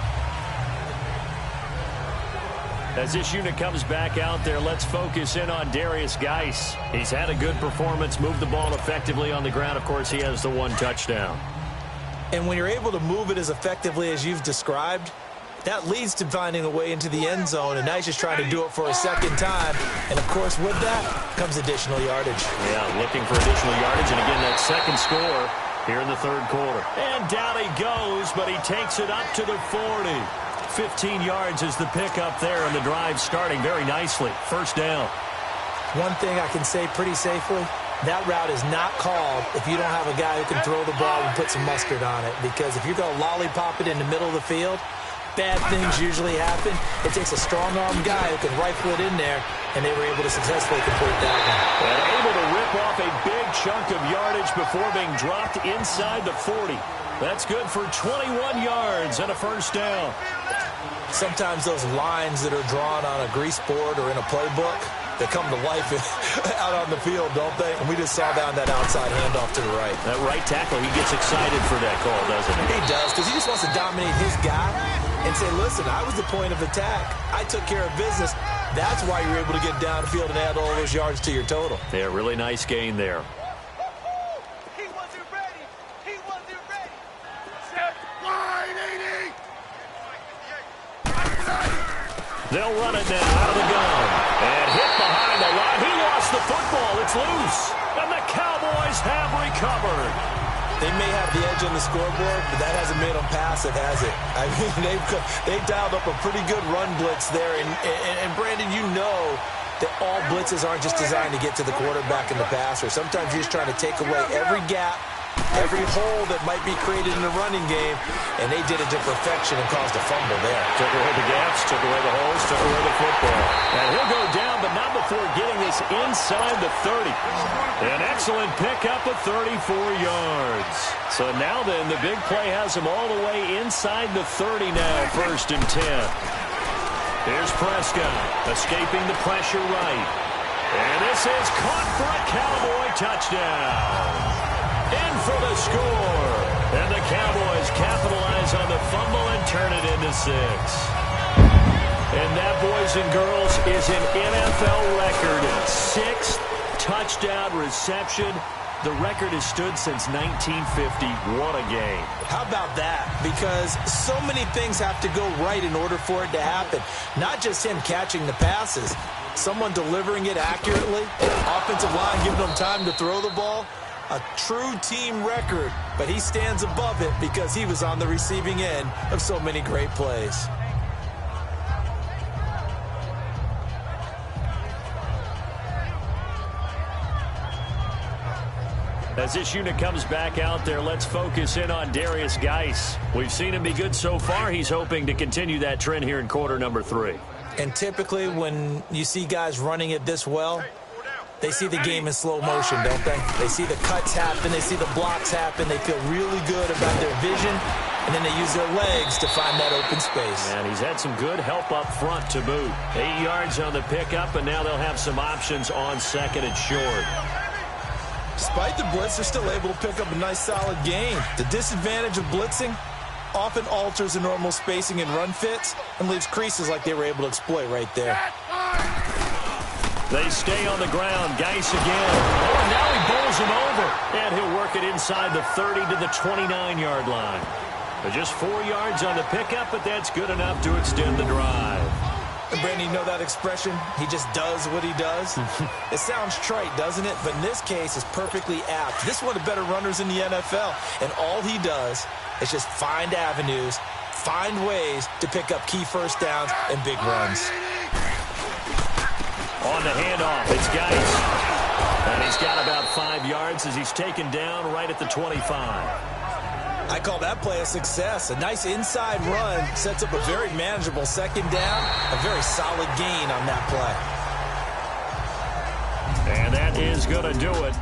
As this unit comes back out there, let's focus in on Darius Geis. He's had a good performance, moved the ball effectively on the ground. Of course, he has the 1 touchdown. And when you're able to move it as effectively as you've described, that leads to finding a way into the end zone, and now he's just trying to do it for a second time. And, of course, with that comes additional yardage. Yeah, looking for additional yardage, and again, that second score here in the third quarter. And down he goes, but he takes it up to the 40. 15 yards is the pickup there, and the drive starting very nicely. First down. One thing I can say pretty safely, that route is not called if you don't have a guy who can throw the ball and put some mustard on it. Because if you're going to lollipop it in the middle of the field, bad things usually happen. It takes a strong-arm guy who can rifle it in there, and they were able to successfully complete that one. And able to rip off a big chunk of yardage before being dropped inside the 40. That's good for 21 yards and a first down. Sometimes those lines that are drawn on a grease board or in a playbook, they come to life out on the field, don't they? And we just saw down that outside handoff to the right. That right tackle, he gets excited for that call, doesn't he? He does, because he just wants to dominate his guy and say, listen, I was the point of attack. I took care of business. That's why you're able to get downfield and add all those yards to your total. Yeah, really nice gain there. He wasn't ready. He wasn't ready. Set line 80. They'll run it now out of the gun. And hit behind the line. He lost the football. It's loose. And the Cowboys have recovered. They may have the edge on the scoreboard, but that hasn't made them passive, has it? I mean, they've dialed up a pretty good run blitz there. And Brandon, you know that all blitzes aren't just designed to get to the quarterback and the passer. Sometimes you're just trying to take away every gap, every hole that might be created in the running game, and they did it to perfection and caused a fumble there. Took away the gaps, took away the holes, took away the football. And he'll go down, but not before getting this inside the 30. An excellent pickup of 34 yards. So now then, the big play has him all the way inside the 30 now, 1st and 10. Here's Prescott, escaping the pressure right. And this is caught for a Cowboy touchdown. In for the score. And the Cowboys capitalize on the fumble and turn it into 6. And that, boys and girls, is an NFL record 6th touchdown touchdown reception. The record has stood since 1950. What a game. How about that? Because so many things have to go right in order for it to happen. Not just him catching the passes. Someone delivering it accurately. Offensive line giving them time to throw the ball. A true team record. But he stands above it because he was on the receiving end of so many great plays. As this unit comes back out there, let's focus in on Darius Geis. We've seen him be good so far. He's hoping to continue that trend here in quarter number 3. And typically when you see guys running it this well, they see the game in slow motion, don't they? They see the cuts happen. They see the blocks happen. They feel really good about their vision. And then they use their legs to find that open space. And he's had some good help up front to boot. 8 yards on the pickup, and now they'll have some options on second and short. Despite the blitz, they're still able to pick up a nice, solid gain. The disadvantage of blitzing often alters the normal spacing and run fits and leaves creases like they were able to exploit right there. They stay on the ground. Geis again. Oh, and now he bowls him over. And he'll work it inside the 30 to the 29-yard line. But just 4 yards on the pickup, but that's good enough to extend the drive. And Brandon, you know that expression? He just does what he does. It sounds trite, doesn't it? But in this case, it's perfectly apt. This is one of the better runners in the NFL. And all he does is just find avenues, find ways to pick up key first downs and big runs. On the handoff, it's Geis. And he's got about 5 yards as he's taken down right at the 25. I call that play a success. A nice inside run sets up a very manageable second down. A very solid gain on that play. And that is going to do it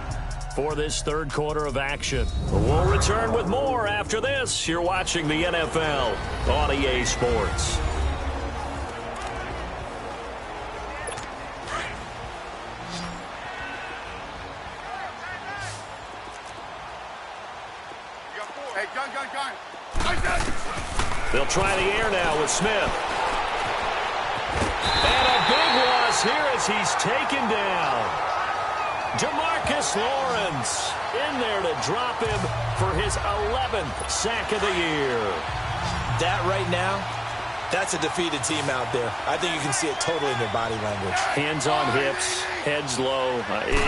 for this third quarter of action. We'll return with more after this. You're watching the NFL on EA Sports. They'll try the air now with Smith. And a big loss here as he's taken down. Demarcus Lawrence in there to drop him for his 11th sack of the year. That right now, that's a defeated team out there. I think you can see it totally in their body language. Hands on hips, heads low.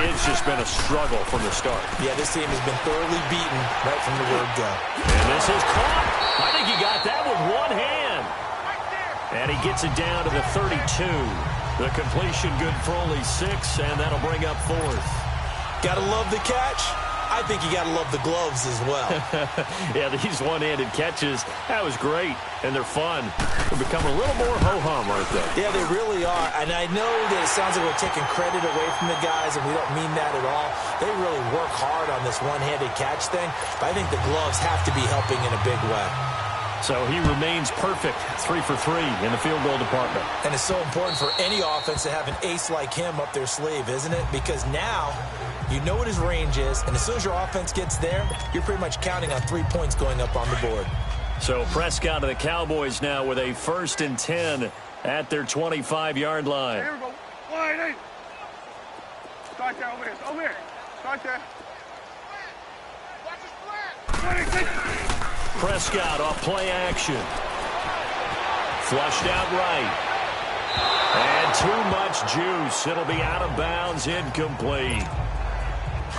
It's just been a struggle from the start. Yeah, this team has been thoroughly beaten right from the word go. And this is caught. I think he got that with one hand. And he gets it down to the 32. The completion good for only 6, and that'll bring up 4th. Gotta love the catch. I think you gotta love the gloves as well. Yeah, these one-handed catches, that was great, and they're fun. They're becoming a little more ho-hum, aren't they? Yeah, they really are. And I know that it sounds like we're taking credit away from the guys, and we don't mean that at all. They really work hard on this one-handed catch thing, but I think the gloves have to be helping in a big way. So he remains perfect, 3 for 3 in the field goal department. And it's so important for any offense to have an ace like him up their sleeve, isn't it? Because now you know what his range is, and as soon as your offense gets there, you're pretty much counting on 3 points going up on the board. So Prescott of the Cowboys now with a 1st and 10 at their 25-yard line. Here we go. Wide eight. Start there, over here. Over here. Start there. Watch the flat. Prescott off play action. Flushed out right. And too much juice. It'll be out of bounds, incomplete.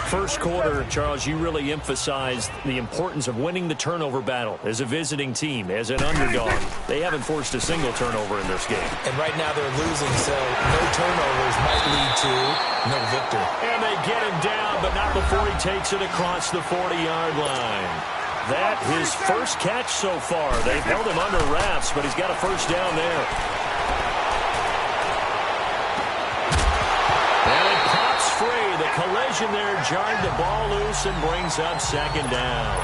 First quarter, Charles, you really emphasized the importance of winning the turnover battle as a visiting team, as an underdog. They haven't forced a single turnover in this game. And right now they're losing, so no turnovers might lead to no victory. And they get him down, but not before he takes it across the 40-yard line. That his first catch so far. They've held him under wraps, but he's got a first down there. And it pops free. The collision there jarred the ball loose and brings up second down.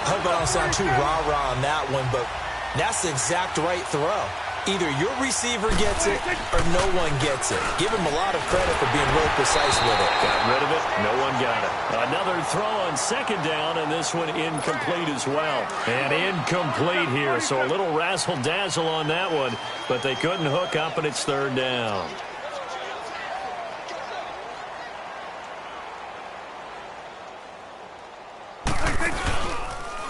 I hope I don't sound too rah-rah on that one, but that's the exact right throw. Either your receiver gets it or no one gets it. Give him a lot of credit for being real precise with it. Got rid of it. No one got it. Another throw on second down, and this one incomplete as well. And incomplete here, so a little razzle-dazzle on that one, but they couldn't hook up, and it's third down.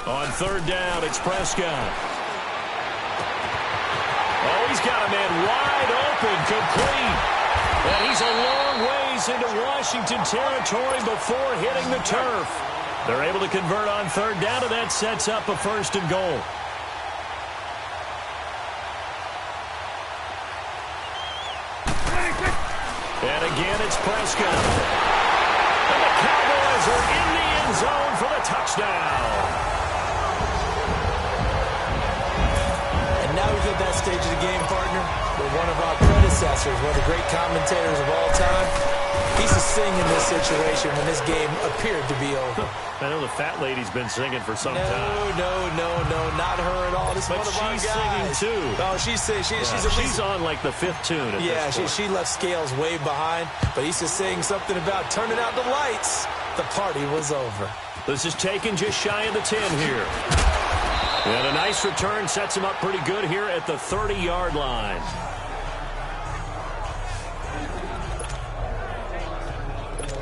On third down, it's Prescott. Oh, he's got a man wide open, complete. And he's a long ways into Washington territory before hitting the turf. They're able to convert on third down, and that sets up a 1st and goal. And again, it's Prescott. And the Cowboys are in the end zone for the touchdown. And now we've hit that stage of the game, partner, where one of our predecessors, one of the great commentators of all time, he's to sing in this situation when this game appeared to be over. I know the fat lady's been singing for some time. No, not her at all. This is But one of our she's guys. singing too. No, she's She's on like the 5th tune at Yeah, this point. she left Scales way behind, but he's just saying something about turning out the lights. The party was over. This is taken just shy of the 10 here. And a nice return sets him up pretty good here at the 30-yard line.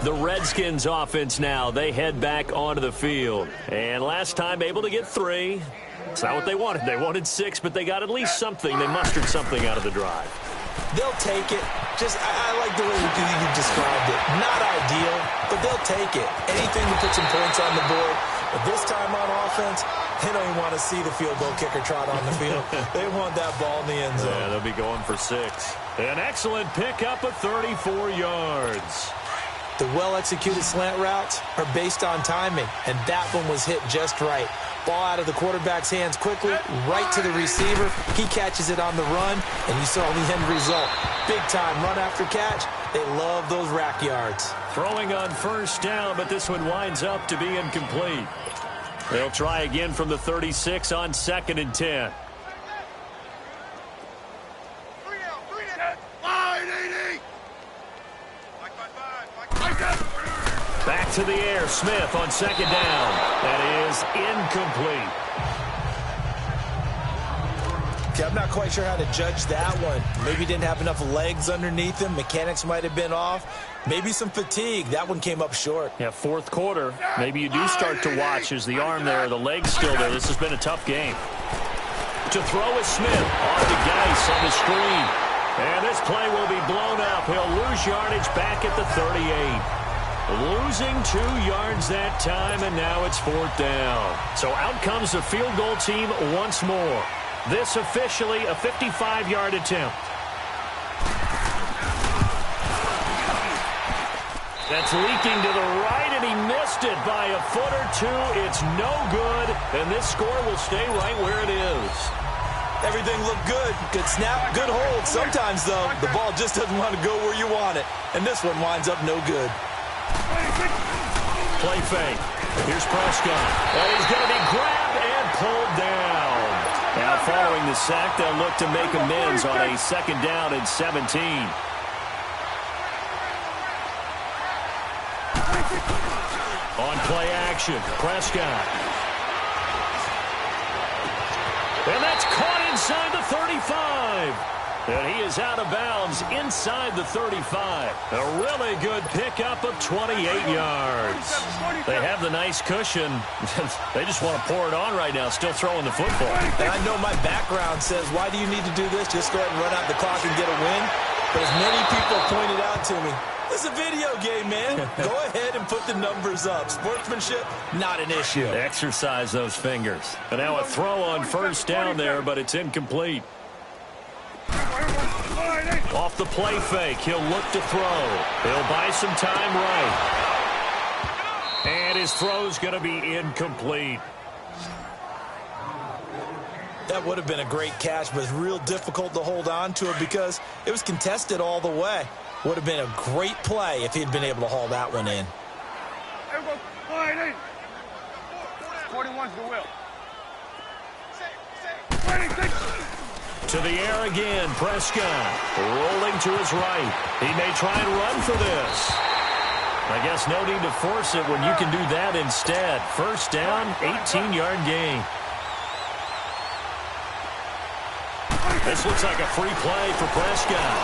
The Redskins offense now, they head back onto the field. And last time able to get 3. It's not what they wanted. They wanted 6, but they got at least something. They mustered something out of the drive. They'll take it. I like the way you described it. Not ideal, but they'll take it. Anything to put some points on the board. But this time on offense, they don't even want to see the field goal kicker trot on the field. They want that ball in the end zone. Yeah, they'll be going for 6. An excellent pickup of 34 yards. The well-executed slant routes are based on timing, and that one was hit just right. Ball out of the quarterback's hands quickly, right to the receiver. He catches it on the run, and you saw the end result. Big-time run after catch. They love those rack yards. Throwing on 1st down, but this one winds up to be incomplete. They'll try again from the 36 on 2nd and 10. Back to the air, Smith on 2nd down. That is incomplete. Okay, I'm not quite sure how to judge that one. Maybe didn't have enough legs underneath him. Mechanics might have been off. Maybe some fatigue. That one came up short. Yeah, 4th quarter. Maybe you do start to watch as the arm there, the leg's still there. This has been a tough game. To throw is Smith. Off to Geis on the screen. And this play will be blown up. He'll lose yardage back at the 38. Losing 2 yards that time, and now it's 4th down. So out comes the field goal team once more. This officially a 55-yard attempt. That's leaking to the right, and he missed it by a foot or 2. It's no good, and this score will stay right where it is. Everything looked good. Good snap, good hold. Sometimes, though, the ball just doesn't want to go where you want it. And this one winds up no good. Play fake. Here's Prescott. And he's going to be grabbed and pulled down. Now following the sack, they'll look to make amends on a 2nd down and 17. On play action, Prescott. And that's caught inside the 35. And he is out of bounds inside the 35. A really good pickup of 28 yards. They have the nice cushion. They just want to pour it on right now, still throwing the football. And I know my background says, why do you need to do this? Just go ahead and run out the clock and get a win. But as many people pointed out to me, this is a video game, man. Go ahead and put the numbers up. Sportsmanship, not an issue. Exercise those fingers. And now a throw on 1st down there, but it's incomplete. Off the play fake, he'll look to throw. He'll buy some time right. And his throw's going to be incomplete. That would have been a great catch, but it's real difficult to hold on to it because it was contested all the way. Would have been a great play if he'd been able to haul that one in. 41's the will. To the air again, Prescott rolling to his right. He may try and run for this. I guess no need to force it when you can do that instead. 1st down, 18-yard gain. This looks like a free play for Prescott.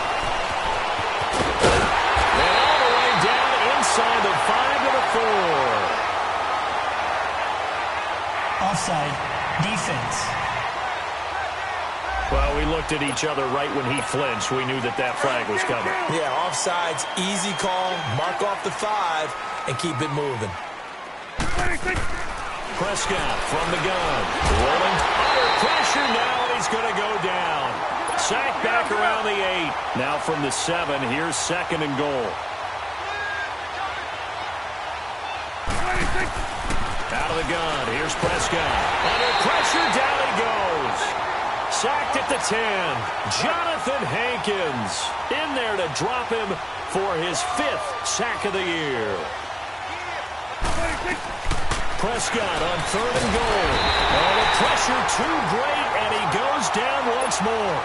And all the way down inside the 5 to the 4. offside defense. Well, we looked at each other right when he flinched. We knew that that flag was coming. Yeah, offsides, easy call, mark off the 5, and keep it moving. Prescott from the gun. Rolling under pressure now, and he's going to go down. Sacked back around the 8. Now from the 7, here's 2nd and goal. Out of the gun, here's Prescott. Under pressure, down he goes. Sacked at the 10. Jonathan Hankins in there to drop him for his 5th sack of the year. Prescott on 3rd and goal. Oh, the pressure too great, and he goes down once more.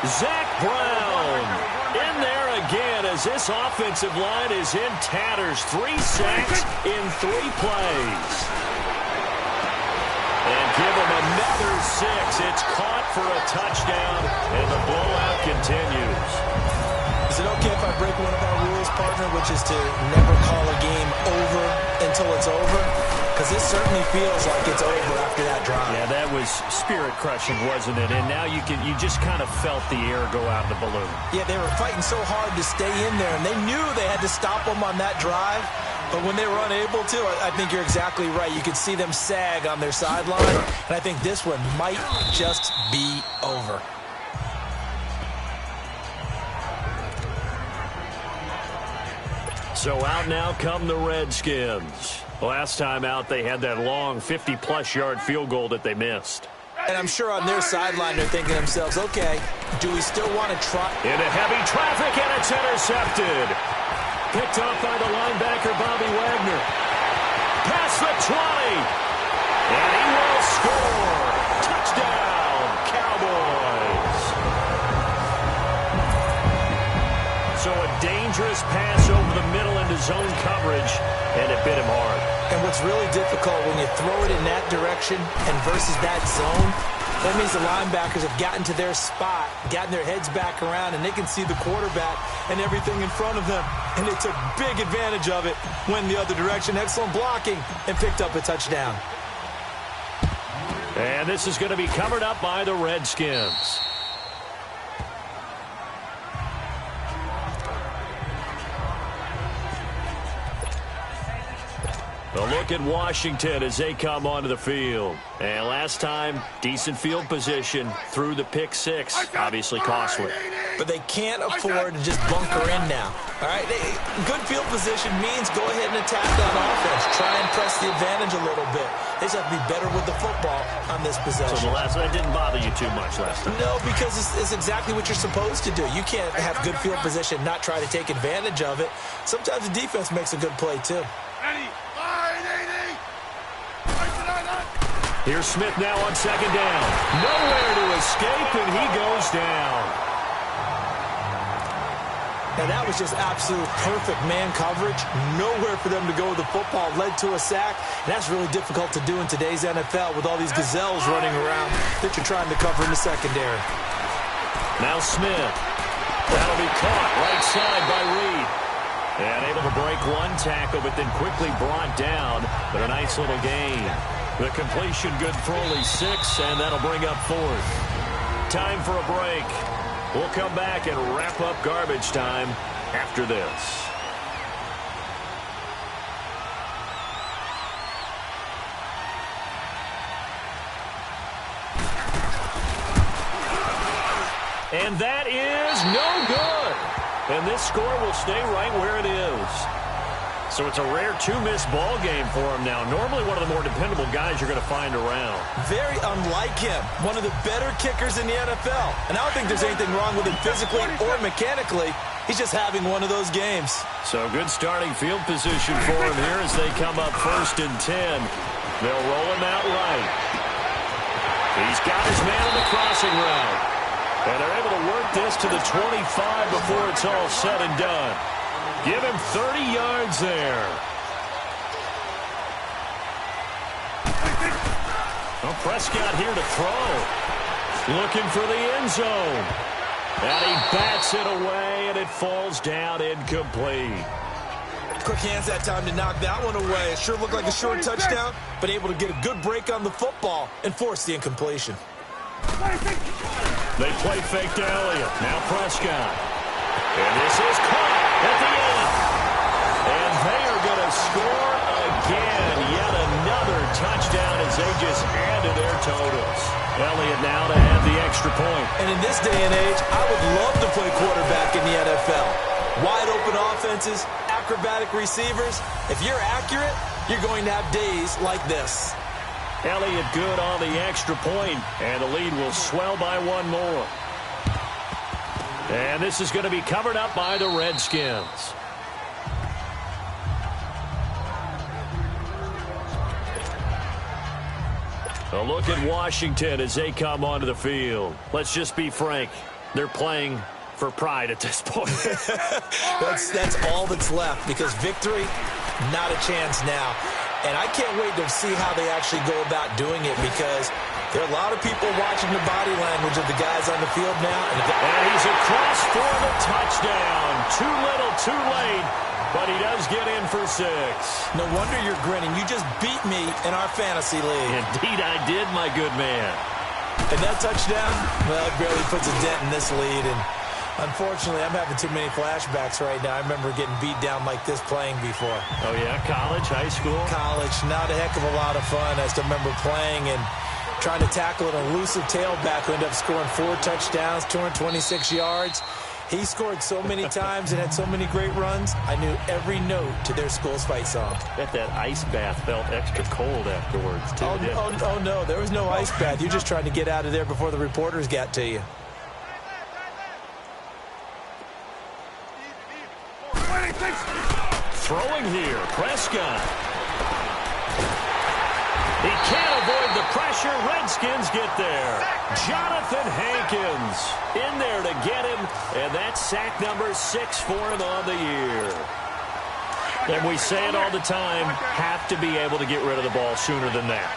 Zach Brown in there again as this offensive line is in tatters. 3 sacks in 3 plays. And give him another 6. It's caught for a touchdown, and the blowout continues. Is it okay if I break one of our rules, partner, which is to never call a game over until it's over? Because this certainly feels like it's over after that drive. Yeah, that was spirit-crushing, wasn't it? And now you just kind of felt the air go out of the balloon. Yeah, they were fighting so hard to stay in there, and they knew they had to stop them on that drive. But when they were unable to, I think you're exactly right. You could see them sag on their sideline, and I think this one might just be over. So out now come the Redskins. Last time out, they had that long 50-plus yard field goal that they missed. And I'm sure on their sideline, they're thinking to themselves, okay, do we still want to try? Into heavy traffic, and it's intercepted. Picked off by the linebacker, Bobby Wagner. Past the 20. And he will score. Touchdown, Cowboys. So a dangerous pass over the middle into zone coverage, and it bit him hard. And what's really difficult when you throw it in that direction and versus that zone, that means the linebackers have gotten to their spot, gotten their heads back around, and they can see the quarterback and everything in front of them. And they took big advantage of it, went the other direction, excellent blocking, and picked up a touchdown. And this is going to be covered up by the Redskins. A look at Washington as they come onto the field. And last time, decent field position through the pick 6. Obviously costly. But they can't afford to just bunker in now. All right, good field position means go ahead and attack on offense. Try and press the advantage a little bit. They just have to be better with the football on this possession. So that didn't bother you too much last time? No, because it's exactly what you're supposed to do. You can't have good field position, not try to take advantage of it. Sometimes the defense makes a good play, too. Here's Smith now on 2nd down. Nowhere to escape, and he goes down. And that was just absolute perfect man coverage. Nowhere for them to go with the football. Led to a sack. And that's really difficult to do in today's NFL with all these gazelles running around that you're trying to cover in the secondary. Now Smith. That'll be caught right side by Reed. And able to break one tackle, but then quickly brought down. But a nice little gain. The completion good for only 6, and that'll bring up 4th. Time for a break. We'll come back and wrap up garbage time after this. And that is no good. And this score will stay right where it is. So it's a rare 2-miss ball game for him now. Normally one of the more dependable guys you're going to find around. Very unlike him. One of the better kickers in the NFL. And I don't think there's anything wrong with him physically or mechanically. He's just having one of those games. So good starting field position for him here as they come up 1st and 10. They'll roll him out right. He's got his man on the crossing route. And they're able to work this to the 25 before it's all said and done. Give him 30 yards there. Well, Prescott here to throw. Looking for the end zone. And he bats it away, and it falls down incomplete. Quick hands that time to knock that one away. It sure looked like a short touchdown, but able to get a good break on the football and force the incompletion. They play fake to Elliott. Now Prescott. And this is caught at the end. And they are going to score again. Yet another touchdown as they just add to their totals. Elliott now to have the extra point. And in this day and age, I would love to play quarterback in the NFL. Wide open offenses, acrobatic receivers. If you're accurate, you're going to have days like this. Elliott good on the extra point, and the lead will swell by one more. And this is going to be covered up by the Redskins. A look at Washington as they come onto the field. Let's just be frank. They're playing for pride at this point. That's all that's left, because victory, not a chance now. And I can't wait to see how they actually go about doing it, because there are a lot of people watching the body language of the guys on the field now. And he's across for the touchdown. Too little, too late, but he does get in for 6. No wonder you're grinning. You just beat me in our fantasy league. Indeed I did, my good man. And that touchdown, well, it barely puts a dent in this lead. And unfortunately, I'm having too many flashbacks right now. I remember getting beat down like this playing before. Oh, yeah? College, high school? College. Not a heck of a lot of fun. I still remember playing and trying to tackle an elusive tailback who ended up scoring 4 touchdowns, 226 yards. He scored so many times and had so many great runs, I knew every note to their school's fight song. I bet that ice bath felt extra cold afterwards, too. Oh, no. There was no ice bath. You just tried to get out of there before the reporters got to you. Throwing here, Prescott. He can't avoid the pressure. Redskins get there. Jonathan Hankins in there to get him, and that's sack number 6 for him on the year. And we say it all the time, have to be able to get rid of the ball sooner than that.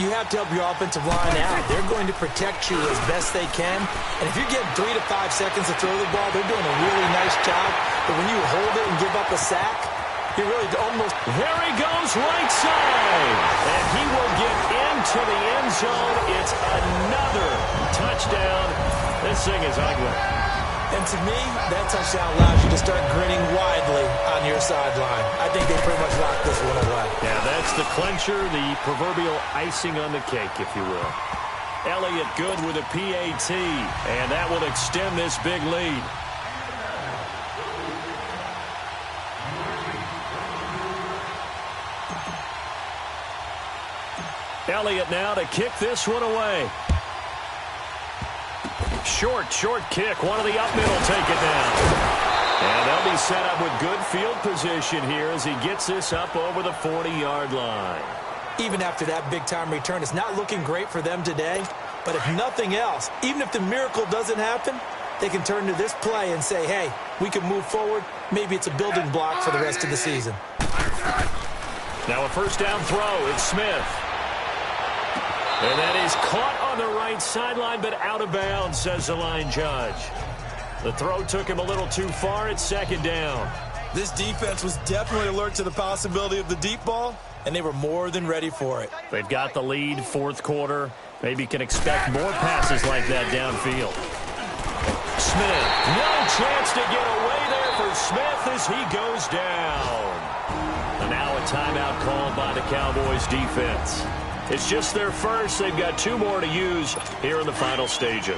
You have to help your offensive line out. They're going to protect you as best they can. And if you're getting 3 to 5 seconds to throw the ball, they're doing a really nice job. But when you hold it and give up a sack, you really almost... There he goes, right side. And he will get into the end zone. It's another touchdown. This thing is ugly. And to me, that touchdown allows you to start grinning widely on your sideline. I think they pretty much locked this one away. Yeah, that's the clincher, the proverbial icing on the cake, if you will. Elliott good with a PAT, and that will extend this big lead. Elliott now to kick this one away. Short kick. One of the up middle take it down. And they'll be set up with good field position here as he gets this up over the 40-yard line. Even after that big-time return, it's not looking great for them today. But if nothing else, even if the miracle doesn't happen, they can turn to this play and say, hey, we can move forward. Maybe it's a building block for the rest of the season. Now a first down throw. It's Smith. And that is caught on the right sideline, but out of bounds, says the line judge. The throw took him a little too far. It's second down. This defense was definitely alert to the possibility of the deep ball, and they were more than ready for it. They've got the lead, fourth quarter. Maybe can expect more passes like that downfield. Smith, no chance to get away there for Smith as he goes down. And now a timeout called by the Cowboys defense. It's just their first. They've got 2 more to use here in the final stages.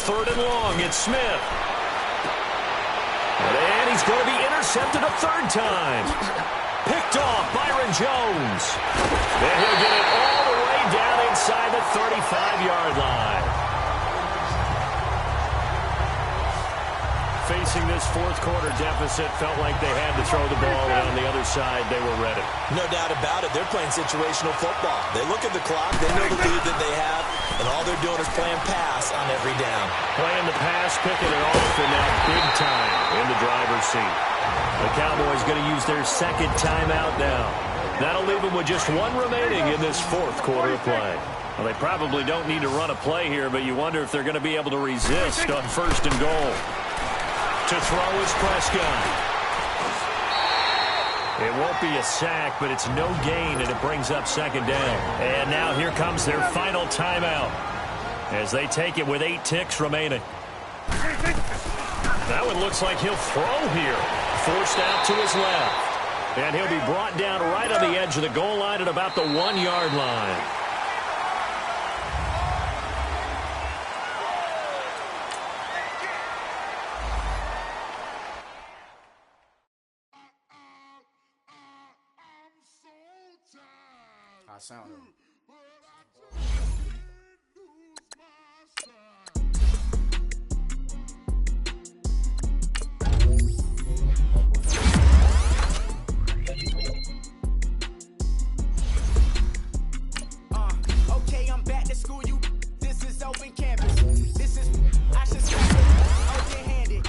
Third and long, it's Smith. And he's going to be intercepted a third time. Picked off, Byron Jones. And he'll get it all the way down inside the 35-yard line. Facing this fourth quarter deficit, felt like they had to throw the ball, and on the other side, they were ready. No doubt about it. They're playing situational football. They look at the clock. They know the lead that they have, and all they're doing is playing pass on every down. Playing the pass just picking it off, and now big time in the driver's seat. The Cowboys going to use their second timeout now. That'll leave them with just one remaining in this fourth quarter of play. Well, they probably don't need to run a play here, but you wonder if they're going to be able to resist on first and goal. To throw is Prescott. It won't be a sack, but it's no gain, and it brings up second down. And now here comes their final timeout as they take it with 8 ticks remaining. That one looks like he'll throw here. Forced out to his left. And he'll be brought down right on the edge of the goal line at about the 1-yard line. I sound him. Okay, I'm back to school. This is open campus. This is I should start open-handed.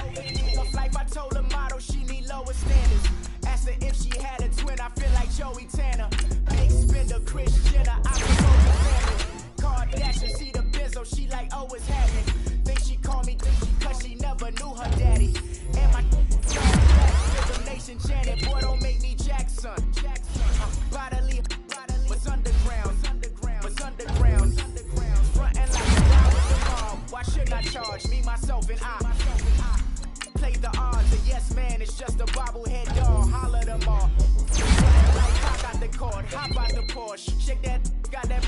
Of life, I told the model she need lower standards. Asked her if she had a twin. I feel like Joey Tanner. Big spender, Chris Jenner. I promote the family. Kardashian, see the Benzo. She like, oh, it's happening. Think she called me, cause she never knew her daddy. And my Rhythm Nation Janet. Boy, don't make me Jackson. Bodily. Was underground. Frontin' like a guy with the mob. Why should I charge me, myself, and I? Play the odds. A yes man is just a bobblehead doll. Holler them all. Like I got the cord. Hop out the Porsche. Shake that. Got that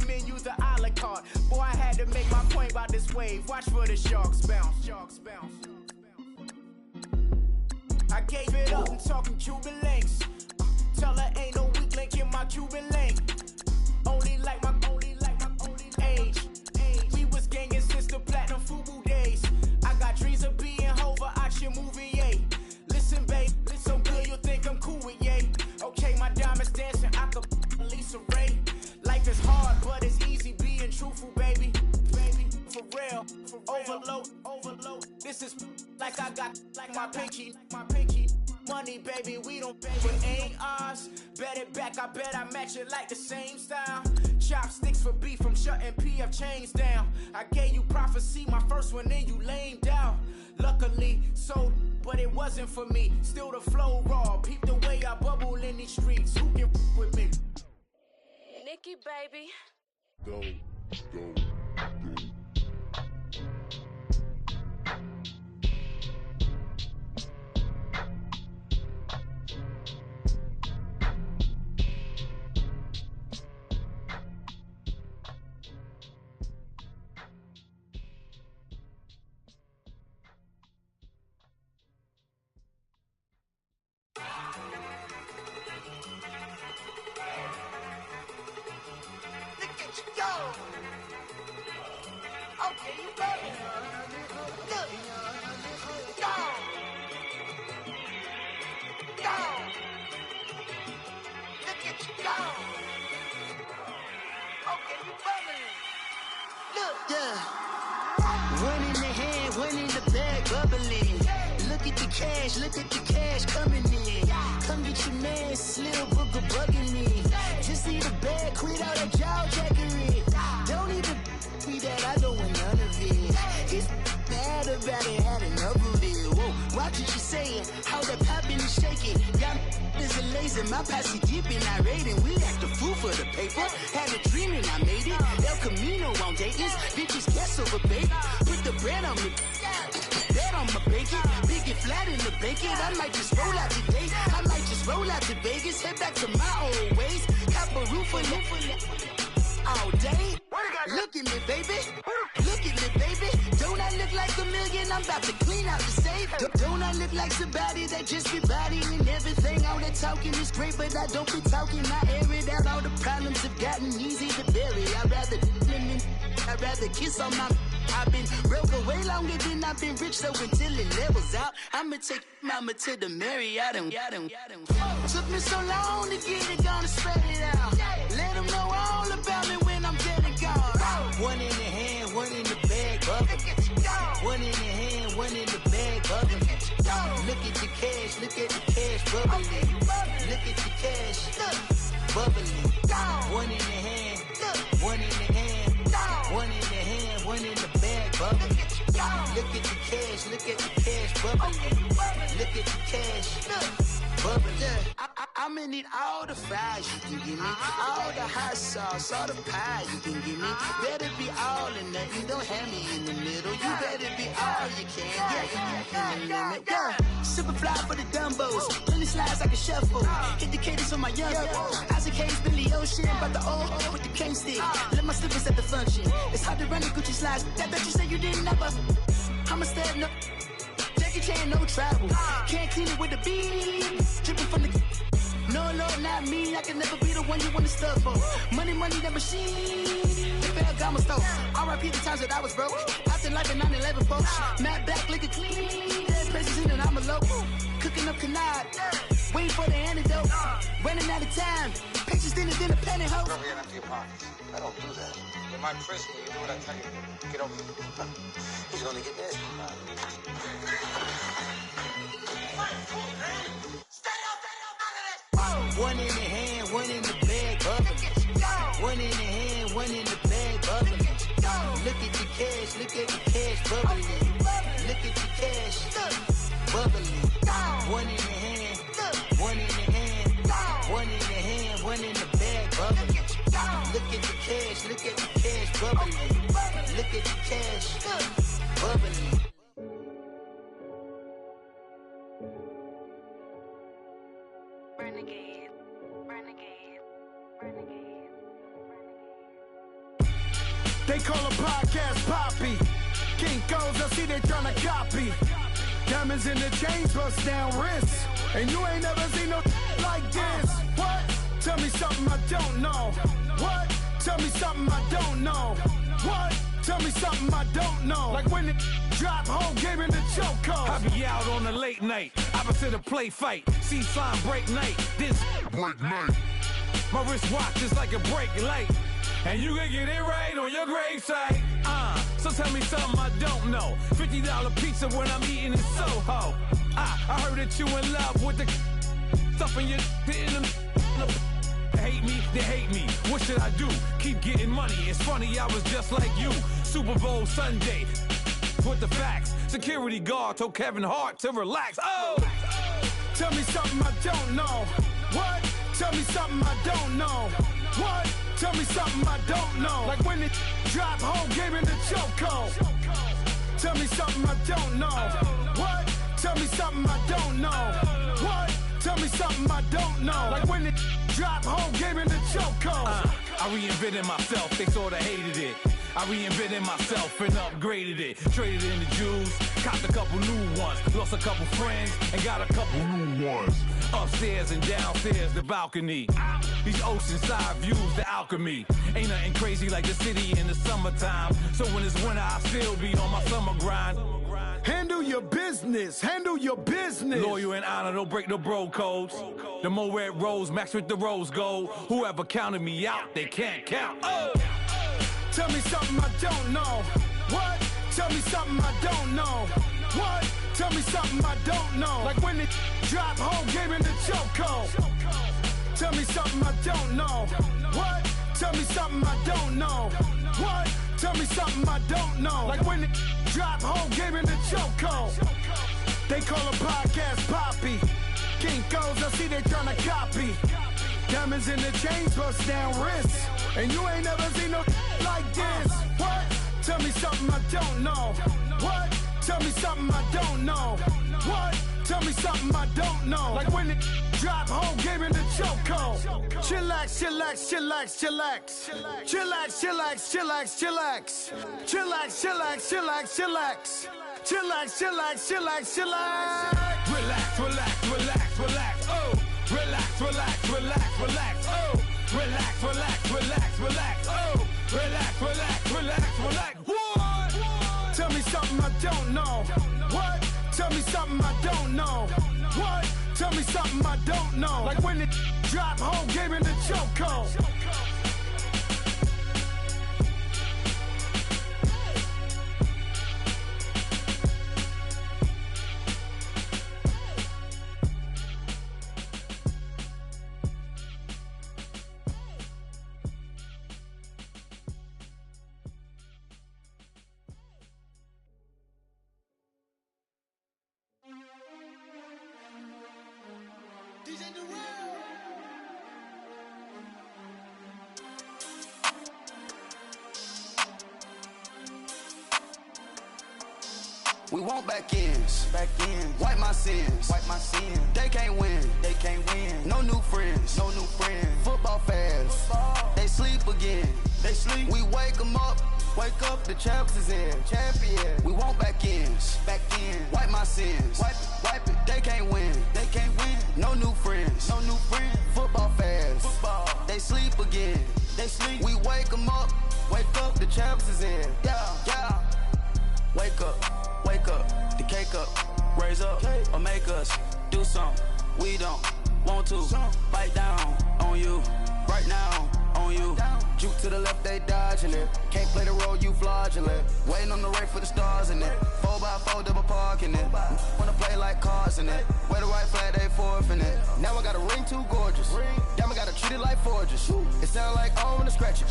menu, the a la carte. Boy, I had to make my point about this wave. Watch for the sharks bounce. I gave it up. I'm talking Cuban links. Tell her ain't no weak link in my Cuban link. Only like my age. We was gangin' since the platinum FUBU days. I got dreams of being Hova out your movie, yay. Listen, babe, so good you think I'm cool with yay. Okay, my diamonds dancing, I could Lisa Ray. Life is hard, but it's easy being truthful, baby. For real, overload. This is like I got like my pinky. Money, baby, we don't pay, but ain't ours. Bet it back, I bet I match it like the same style. Chopsticks for beef, from shutting PF chains down. I gave you prophecy, my first one, then you lame down. Luckily, sold, but it wasn't for me. Still the flow raw, peep the way I bubble in these streets. Who can with me? Nikki, baby. Go. One in the hand, one in the bag, bubbling. Look at the cash coming in. Come get your man, Slil Booker bugging me. Just need a bag, quit all that jaw jackery. Don't even me that I don't want none of it. He's mad about it, had enough of it. Whoa, watch what you saying, how that poppin' is shaking. Y'all is a lazy, my posse deep and I raiding. We act a fool for the paper, had a dream and I made it. El Camino on Dayton's, bitches guess over baby. Put the bread on me, that on my bacon. Big and flat in the bacon, I might just roll out today. I might just roll out to Vegas, head back to my old ways. Cop a roof for all day. Look at me, baby. Look at me, baby. Don't I look like a million? I'm about to clean out the safe. Don't I look like somebody that just be bodying everything? All that talking is great, but I don't be talking. I air it out. All the problems have gotten easy to bury. I'd rather kiss on my. I've been broke way longer than I've been rich, so until it levels out, I'ma take mama to the Marriott and took me so long to get it, gonna spread it out. Let them know all about me when I'm dead and gone. One in the hand, one in the bag, One in the hand, one in the bag, bubbling. Look at the cash, bubbling. Look at the cash, bubbling. One in the hand, one in the hand, one in the hand, one in the bag, bubbling. Look at the cash, bubbling. Look at the cash, bubbling. I'm gonna need all the fries you can give me, all the hot sauce, all the pie you can give me. Better be all or nothing, don't have me in the middle. You better be all you can, yeah. Super fly for the dumbos, plenty slides like a shuffle. Hit the cadence on my young Isaac Hayes, Billy Ocean, but the old with the cane stick. Let my slippers at the function. It's hard to run the Gucci slides. That bet you say you didn't never. I'm a step no. Jackie Chan, no travel. Can't clean it with the beat. Dripping from the. No, not me. I can never be the one you want to stuff for. Money, that machine. Ferragamo stove. R.I.P. the times that I was broke. Out in life in 9/11, folks. Matte back, liquor clean. Dead places in and I'm a local. Cooking up canard. Waiting for the antidote. Running out of time. Pictures thinner than a pantyhose. Never get empty your pockets. I don't do that. In my prison, you do what I tell you. Get over here. He's gonna get this. One in the hand, one in the bag, bubbling. One in the hand, one in the bag, bubbling. Look at the cash, bubbling. Look at the cash, bubbling. One in the hand, one in the hand, one in the hand, one in the bag, bubbling. Look at the cash, bubbling. Look at the cash, bubbling. They call a podcast Poppy. Kinkos, I see they tryna copy. Diamonds in the chains, bust down wrists. And you ain't never seen no like this. What? Tell me something I don't know. What? Tell me something I don't know. What? Tell me something I don't know. Like when it drop, whole game in the chokehold. I be out on a late night, opposite a play fight. See sign break night, this break night. My wristwatch is like a break light. And you can get it right on your gravesite. So tell me something I don't know. $50 pizza when I'm eating in Soho. I heard that you in love with the stuff in your in They hate me. What should I do? Keep getting money. It's funny, I was just like you. Super Bowl Sunday. With the facts. Security guard told Kevin Hart to relax. Oh! Tell me something I don't know. What? Tell me something I don't know. What? Tell me something I don't know. Like when it drop, whole game in the chokehold. Tell me something I don't know. What? Tell me something I don't know. What? Tell me something I don't know. Like when it drop, whole game in the chokehold. I reinvented myself, they sorta hated it. I reinvented myself and upgraded it. Traded in the Jews, copped a couple new ones. Lost a couple friends and got a couple new ones. Upstairs and downstairs, the balcony. These oceanside views, the alchemy. Ain't nothing crazy like the city in the summertime. So when it's winter, I still be on my summer grind. Handle your business, handle your business. Loyal and honor, don't break the bro codes. The more red rose, match with the rose gold. Whoever counted me out, they can't count. Oh! Tell me something I don't know. What? Tell me something I don't know. What? Tell me something I don't know. Like when it drop, whole game in the chokehold. Tell me something I don't know. What? Tell me something I don't know. What? Tell me something I don't know. Like when it drop, whole game in the chokehold. They call a podcast Poppy. Kinkos, I see they tryna copy. Diamonds in the chains, bust down wrists. And you ain't never seen no like this. What? Tell me something I don't know. What? Tell me something I don't know. What? Tell me something I don't know. Like when it drop, whole game in the chokehold. Chillax, chillax, chillax, chillax. Chillax, chillax, chillax, chillax. Chillax, chillax, chillax, chillax. Chillax, chillax, chillax, chillax. Relax, relax, relax, relax. Oh! Relax, relax, relax, relax. Oh! Relax, relax, relax, relax. Oh! Relax, relax, relax, relax. What? Tell me something I don't know. What? Tell me something I don't know. What? Tell me something I don't know. Like when it drop, whole game in the chokehold. We want back ends, wipe my sins, They can't win, No new friends, Football fans, they sleep again, We wake them up, the champs is in, champion. We want back ends, wipe my sins, wipe it. They can't win, No new friends, Football fans, they sleep again, We wake them up, the champs is in, yeah. Wake up, the cake up, raise up, or make us do something we don't want to. Bite down on you, right now on you. Juke to the left, they dodging it. Can't play the role, you fraudulent. Waiting on the right for the stars in it. 4x4 double parking it. Wanna play like cars in it. Wear the white flag, they forfeiting it. Now I got a ring too gorgeous. Damn, I gotta treat it like forges. It sound like I wanna scratch it.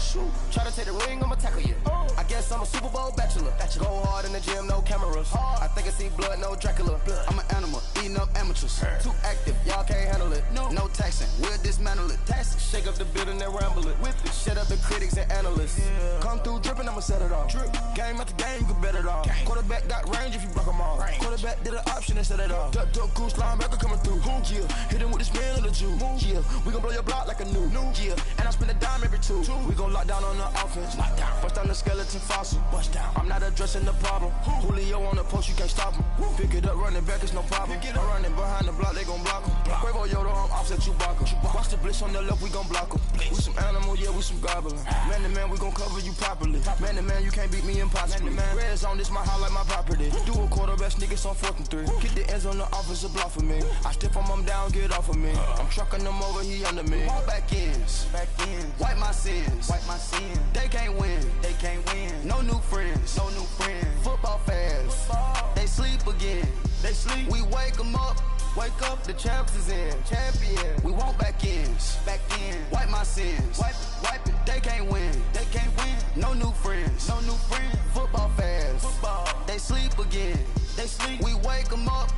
Try to take the ring, I'ma tackle you. I guess I'm a Super Bowl bachelor. Go hard in the gym, no cameras. I think I see blood, no Dracula. I'm an animal, eating up amateurs. Too active, y'all can't handle it. No taxing, we'll dismantle it. Shake up the building and ramble it. Shut up the critics and analysts. Come through dripping, I'ma set it off. Game after game, you can bet it off. Quarterback got range if you block them all. Quarterback did an option and set it off. Duck, goose, linebacker coming through. Yeah, hit him with the spin of the Jew. Yeah, we gon' blow your block like a new. Yeah, and I spend a dime every two. We gon' lock down on the offense. Bust down the skeleton fossil. I'm not addressing the problem. Julio on the post, you can't stop him. Pick it up, running back, it's no problem. I'm running behind the block, they gon' block him. Quavo Yoda, I'm offset Chewbacca. Watch the blitz on the left, we gon' block him. We some animal, yeah, we some goblin. Man to man, we gon' cover you properly. Man to man, you can't beat me impossibly. Red zone, this my highlight, my property. Do a quarterback sneakers on 4th and 3. Get the ends on the offensive block for me. I stiff him down, get off of me. I'm trucking them over, he under me. All back ends, wipe my sins, They can't win, No new friends, Football fans, they sleep again, We wake them up, the champs is in, champion. We want back ends, wipe my sins, wipe it. They can't win, No new friends, Football fans, they sleep again, We wake them up,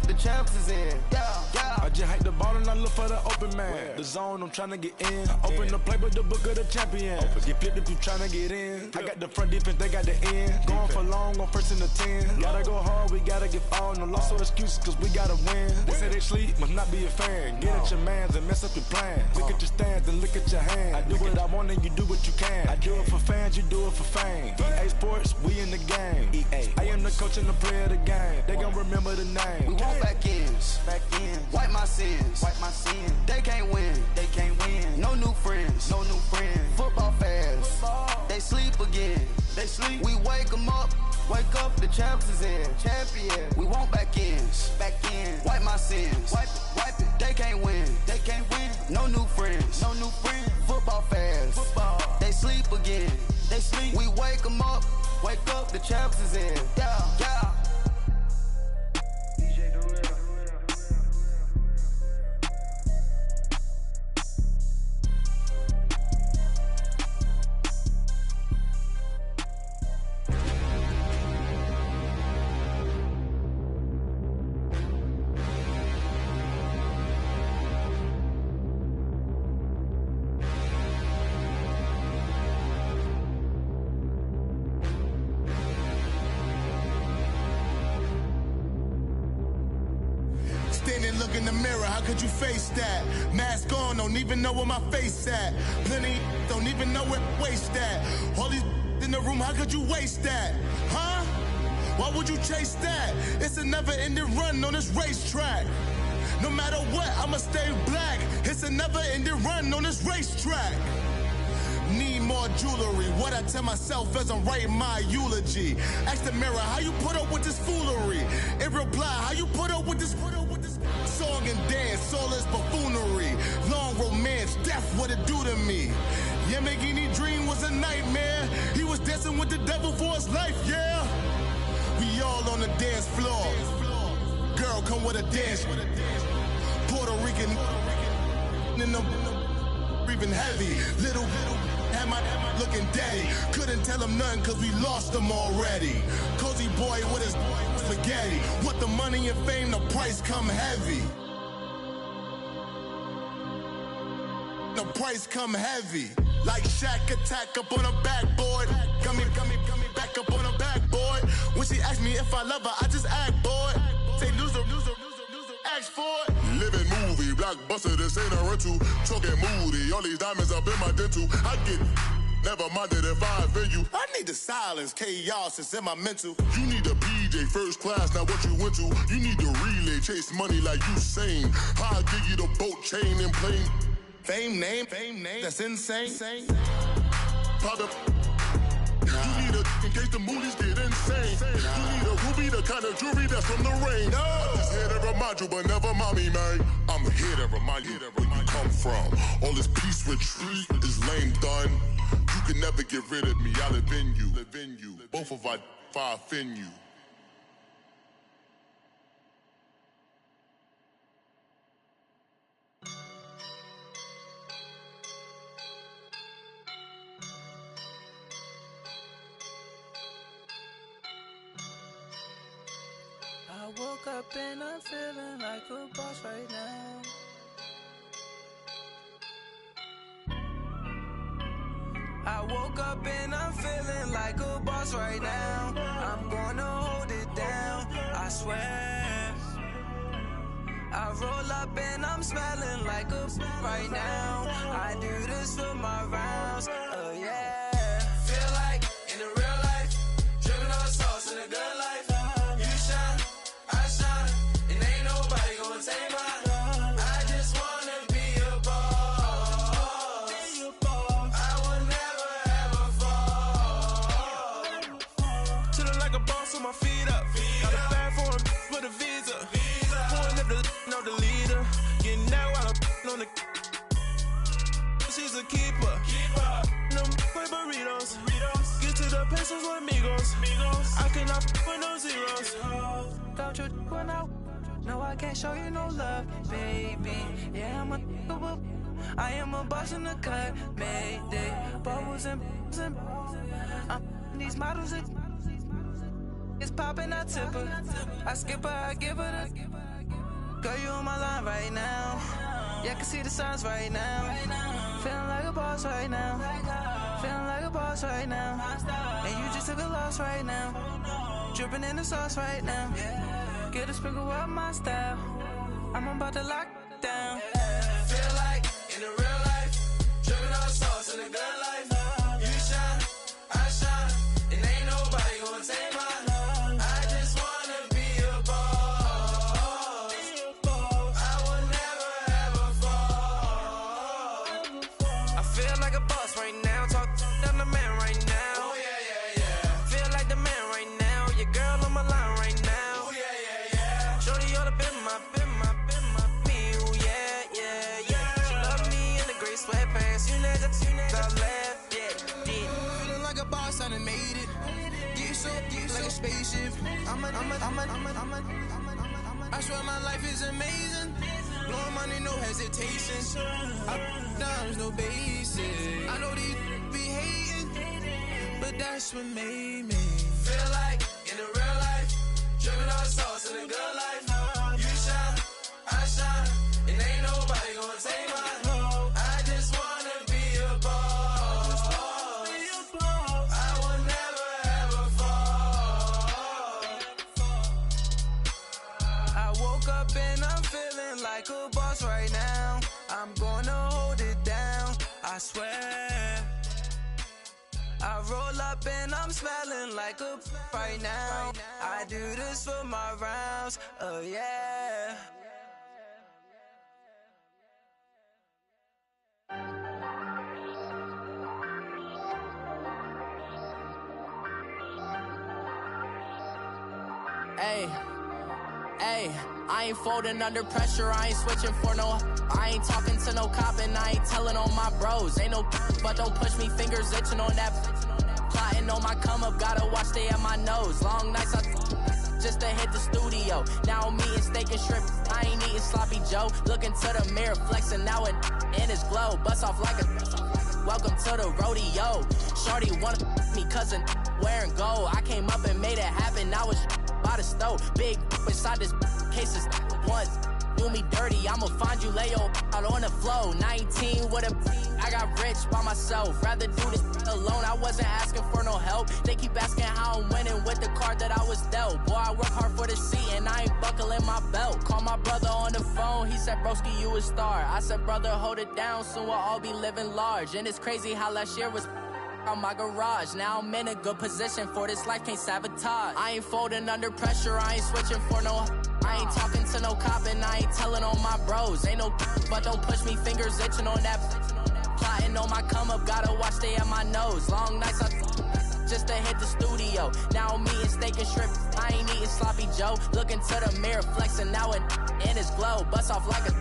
the champs is in, yeah. I just hate the ball and I look for the open man. The zone, I'm trying to get in. Open the playbook, the book of the champion. Get flipped if you trying to get in. I got the front defense, they got the end. Going for long, on 1st and the 10. Gotta go hard, we gotta get all. No loss or excuses, cause we gotta win. They say they sleep, must not be a fan. Get at your mans and mess up your plans. Look at your stands and look at your hands. I do what I want and you do what you can. I do it for fans, you do it for fame. EA Sports, we in the game. I am the coach and the player of the game. They gon' remember the name. We want back ends, wipe my sins, They can't win, No new friends, Football fans, they sleep again, We wake them up, the champs is in, champion. We want back ends, wipe my sins, wipe it. They can't win, No new friends, Football fans, they sleep again, We wake them up, the champs is in, yeah. Look in the mirror, how could you face that? Mask on, don't even know where my face at. Plenty don't even know where waist at. All these in the room, how could you waste that? Huh? Why would you chase that? It's a never-ending run on this racetrack. No matter what, I'ma stay black. It's a never-ending run on this racetrack. Need more jewelry, what I tell myself as I'm writing my eulogy. Ask the mirror, how you put up with this foolery? In reply, how you put up with this song and dance, all this buffoonery. Long romance, death, what it do to me? Yamagini dream was a nightmare. He was dancing with the devil for his life, yeah. We all on the dance floor. Girl, come with a dance. Puerto Rican in the breathing heavy. Little had my looking daddy. Couldn't tell him nothing cause we lost him already. Cozy boy with his spaghetti. With the money and fame, the price come heavy. the price come heavy. Like Shaq attack up on a backboard. Gummy, back up on a backboard. When she asked me if I love her, I just act bored. Say loser, ask for it. Living movie, blockbuster, this ain't a rental. Talking moody, all these diamonds up in my dental. I get never minded if I offend you. I need the silence, chaos, it's in my mental. You need a PJ, first class, not what you went to. You need the relay, chase money like you sane. I'll give you the boat, chain, and plane. Fame name, that's insane. Pop up. You need a, in case the movies get insane. You need a ruby, the kind of jewelry that's from the rain. I'm just here to remind you, but never mind me, man. I'm here to remind you where you come from. All this peace retreat is lame done. You can never get rid of me, I live in you. Both of us, if I offend you. I woke up and I'm feeling like a boss right now. I woke up and I'm feeling like a boss right now. I'm gonna hold it down, I swear. I roll up and I'm smelling like a right now. I do this for my rounds, oh yeah. Feel like in the real life, dripping on sauce in a good life. You shine, I shine, and ain't nobody gonna take mine. I just wanna be a boss. I will never ever fall. Chillin' like a boss with my feet up. Got a bag for him with a visa. Pulling up the know the leader. Getting that while I'm on the. She's a keeper. No play burritos. Get to the pesos with amigos. I cannot with no zeros. Don't you run out? No, I can't show you no love, baby. Yeah, I am a boss in the cut, mayday. Bubbles and these models are. It's popping, I tip her. I skip her, I give her the. Girl, you on my line right now. Yeah, I can see the signs right now. Feeling like a boss right now. Feeling like a boss right now. And you just took a loss right now. Dripping in the sauce right now. Get a sprinkle up my style. I'm about to lock down. Feel like in the real life, dripping on sauce in a good life. You shine, I shine, and ain't nobody gonna take mine. Spaceship. I swear my life is amazing. Blowing money, no hesitation. Dimes, no basic. I know these be hating, but that's what made me feel like in the real life, dripping on sauce in a good life. You shine, I shine, and ain't nobody gonna take mine. I just wanna be a boss. I will never ever fall. I woke up and I'm feeling like a boss right now. I'm gonna hold it down, I swear. I roll up and I'm smelling like a right now. I do this for my rounds, oh yeah. Hey, I ain't folding under pressure, I ain't switching for no. I ain't talking to no cop and I ain't telling on my bros. Ain't no but don't push me, fingers itching on that. Plotting on my come up, gotta watch stay at my nose. Long nights just to hit the studio. Now I'm eating steak and shrimp, I ain't eating sloppy Joe. Looking to the mirror, flexing now it in his glow. Bust off like a welcome to the rodeo. Shorty wanna me cousin wearing gold. I came up and made it happen, I was by the stove. Big inside this cases once. do me dirty, I'ma find you, lay your out on the floor. 19 with a I got rich by myself. Rather do this alone, I wasn't asking for no help. They keep asking how I'm winning with the card that I was dealt. Boy, I work hard for the seat and I ain't buckling my belt. Call my brother on the phone, he said, broski, you a star. I said, brother, hold it down, soon we'll all be living large. And it's crazy how last year was on my garage. Now I'm in a good position for this life, can't sabotage. I ain't folding under pressure, I ain't switching for no. I ain't talking to no cop and I ain't telling on my bros. Ain't no but don't push me, fingers itching on that. Plotting on my come up, gotta watch they at my nose. Long nights I just to hit the studio. Now I'm eating steak and shrimp, I ain't eating sloppy Joe. Looking to the mirror, flexing now and in his glow. Bust off like a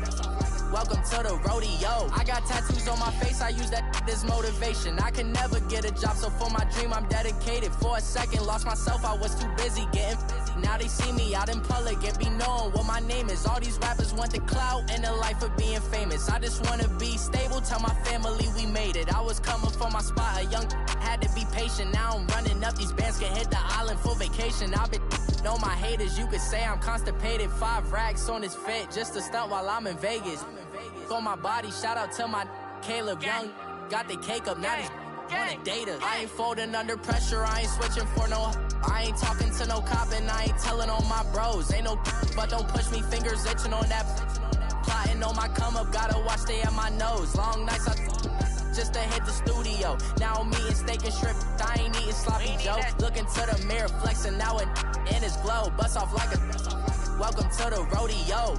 welcome to the rodeo. I got tattoos on my face, I use that as motivation. I can never get a job, so for my dream I'm dedicated. For a second, lost myself, I was too busy getting now they see me out in public and be knowing what my name is. All these rappers want the clout and the life of being famous. I just wanna be stable, tell my family we made it. I was coming from my spot, a young had to be patient. Now I'm running up, these bands can hit the island for vacation. I've been know my haters, you could say I'm constipated. 5 racks on his fit, just to stunt while I'm in Vegas. On my body, shout out to my Caleb Young. Got the cake up, now he's on a data. I ain't folding under pressure, I ain't switching for no. I ain't talking to no cop and I ain't telling on my bros. Ain't no but don't push me, fingers itching on that. Plotting on my come up, gotta watch they at my nose. Long nights I just to hit the studio. Now I'm eating steak and shrimp, I ain't eating sloppy Joe. Looking to the mirror, flexing now and in his glow. Bust off like a welcome to the rodeo.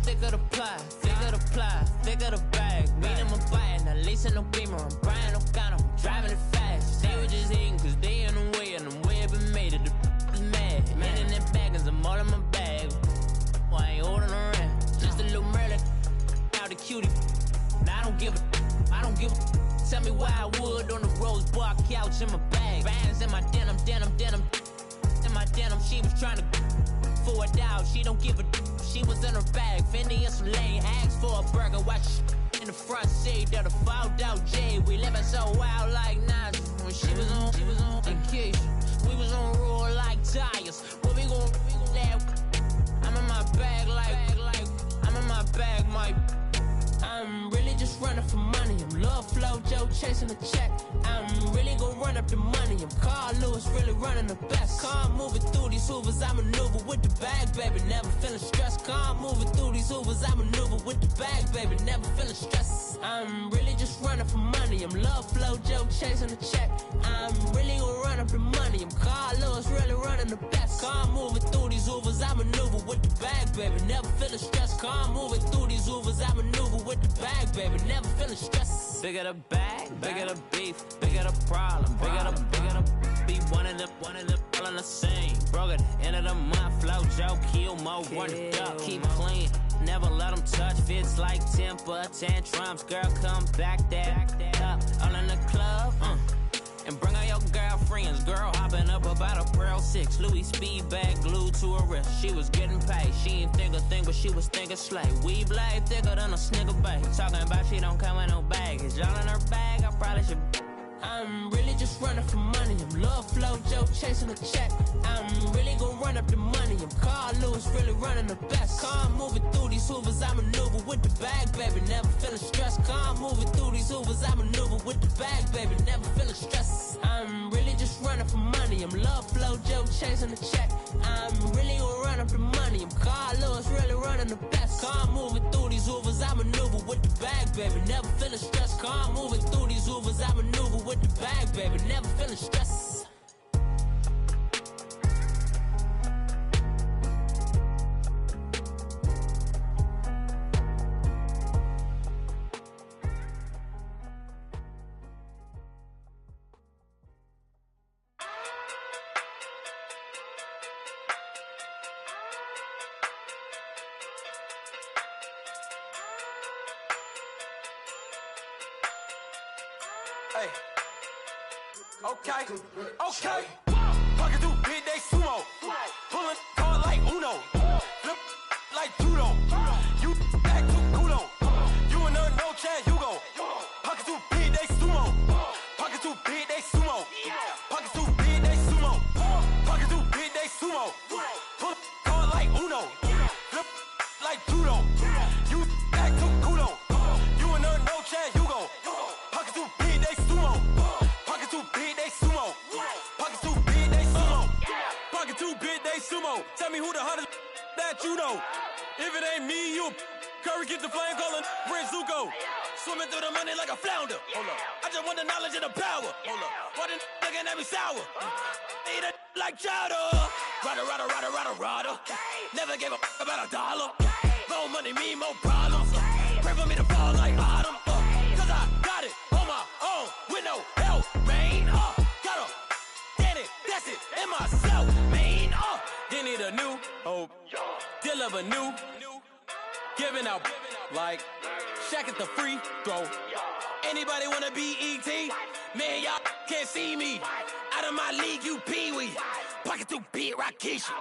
Thicker the ply, thicker the bag. Meet them a bite, now leasing no beamer. I'm buying no gun, I'm driving it fast. They were just eating cause they in the way, and the way I've been made it, the is mad. Man in that bag, cause I'm all in my bag. Well, I ain't holding around, just a little Merlin. Now the cutie, now I don't give a. Tell me why I would on the rose bar couch in my bag. Bands in my denim. In my denim, she was trying to for a doubt, she don't give a. She was in her bag, Fendi and some lane. Asked for a burger, watch in the front seat of the fouled out J. We living so wild like Nas. When she was on vacation, we was on roll like tires. What we gon' that? I'm in my bag like I'm in my bag, Mike. I'm really just running for money. I'm Love Flow Joe chasing the check. I'm really gon' run up the money. I'm Carl Lewis, really running the best. Car moving through these hoovers, I maneuver with the bag, baby. Never feeling stressed. Car moving through these hoovers, I maneuver with the bag, baby. Never feeling stressed. I'm really just running for money. I'm Love Flow Joe chasing the check. I'm really gon' run up the money. I'm Carl Lewis, really running the best. Car moving through these hoovers, I maneuver with the bag, baby. Never feeling stressed. Car moving through these hoovers, I maneuver with the bag, baby. Never feeling stressed. Bigger the bag, bigger the beef, bigger the problem, bigger the be one in the all in the same. Broke at the end of the month, Flow Joe, kill mo, run it up, keep clean. Never let them touch, fits like temper tantrums. Girl, come back that up, all in the club, and bring all your girlfriends. Girl hopping up about a Pearl 6 Louis speed bag glued to her wrist. She was getting paid, she ain't think a thing, but she was thinking slay. We blade thicker than a snigger bag. Talking about she don't come with no baggage. Y'all in her bag, I probably should. I'm really just running for money. I'm Love Flow Joe chasing a check. I'm really gon' run up the money. I'm Carl Lewis, really running the best. Car moving through these hoovers, I maneuver with the bag, baby. Never feeling stressed. Car moving through these hoovers, I maneuver with the bag, baby. Never feeling stressed. I'm really just running for money. I'm Love Flow Joe chasing the check. I'm really gon' run up the money. I'm Carl Lewis, really running the best. Car moving through these hoovers, I maneuver with the bag, baby. Never feeling stressed. Car moving through these hoovers, I maneuver with the bag, baby. Never feeling stressed. Okay, okay. Pocket too big, they sumo. Pulling hard like Uno. Flip like judo. You act too culo. You and her, no chance, you go. Pocket too big, they sumo. Pocket too big, they sumo. Pocket too big, they sumo. Pocket too big, they sumo. Pull hard like Uno. Flip like judo. You act too culo. You and her, no chance, you go. Pocket too big, they sumo. Pocket too big, they sumo. Pocket too big, they sumo. Pocket too big, they sumo. Tell me who the hottest that you know. If it ain't me, you Curry get the flame calling Prince Zuko. Swimming through the money like a flounder. Hold up. I just want the knowledge and the power. Hold up. Why the looking at me sour? Eat it like chowder. Rada. Never gave a about a dollar. More money, me, more problems. Pray for me to fall like autumn. Cause I got it on my own with no help, man. Gotta get it, that's it, in myself, man. They need a new hope. Deal of a new. Giving out like Shaq at the free throw. Anybody wanna be E.T.? Man, y'all can't see me. Out of my league, you pee-wee. Pocket too big, Rakisha.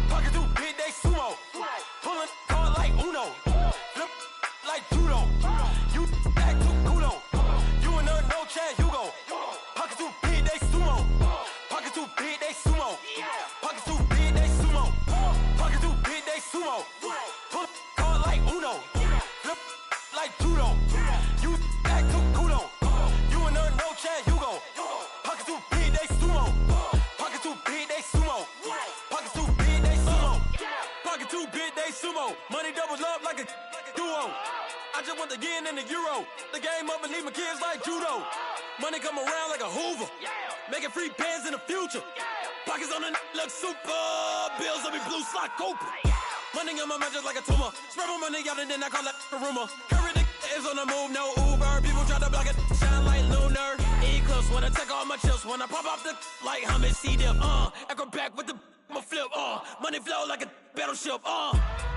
Pocket too big, they sumo. Pulling hard like Uno. Flip like judo. You act too culo. You and her, no chance, you go. Pocket too big, they sumo. Pocket too big, they sumo. Pocket too big, they sumo. Pocket too big, they sumo. Pull hard like Uno. Flip like judo. You act too culo. You and her, no chance, you go. Pocket too big, they sumo. Pocket too big, they sumo. Pocket too big, they sumo. Pocket too big, they sumo. Money doubles up like a duo. I just want the yen and the euro. The game up and leave my kids like judo. Money come around like a Hoover. Making free bands in the future. Pockets on the look super. Bills on me blue slot Cooper. Money on my mind just like a tumor. Spread my money out and then I call that a rumor. Curry the is on the move, no Uber. People try to block it, shine like lunar. Eclipse when I take all my chips. When I pop off the like hummus, see them. Echo back with the flip. Money flow like a battleship.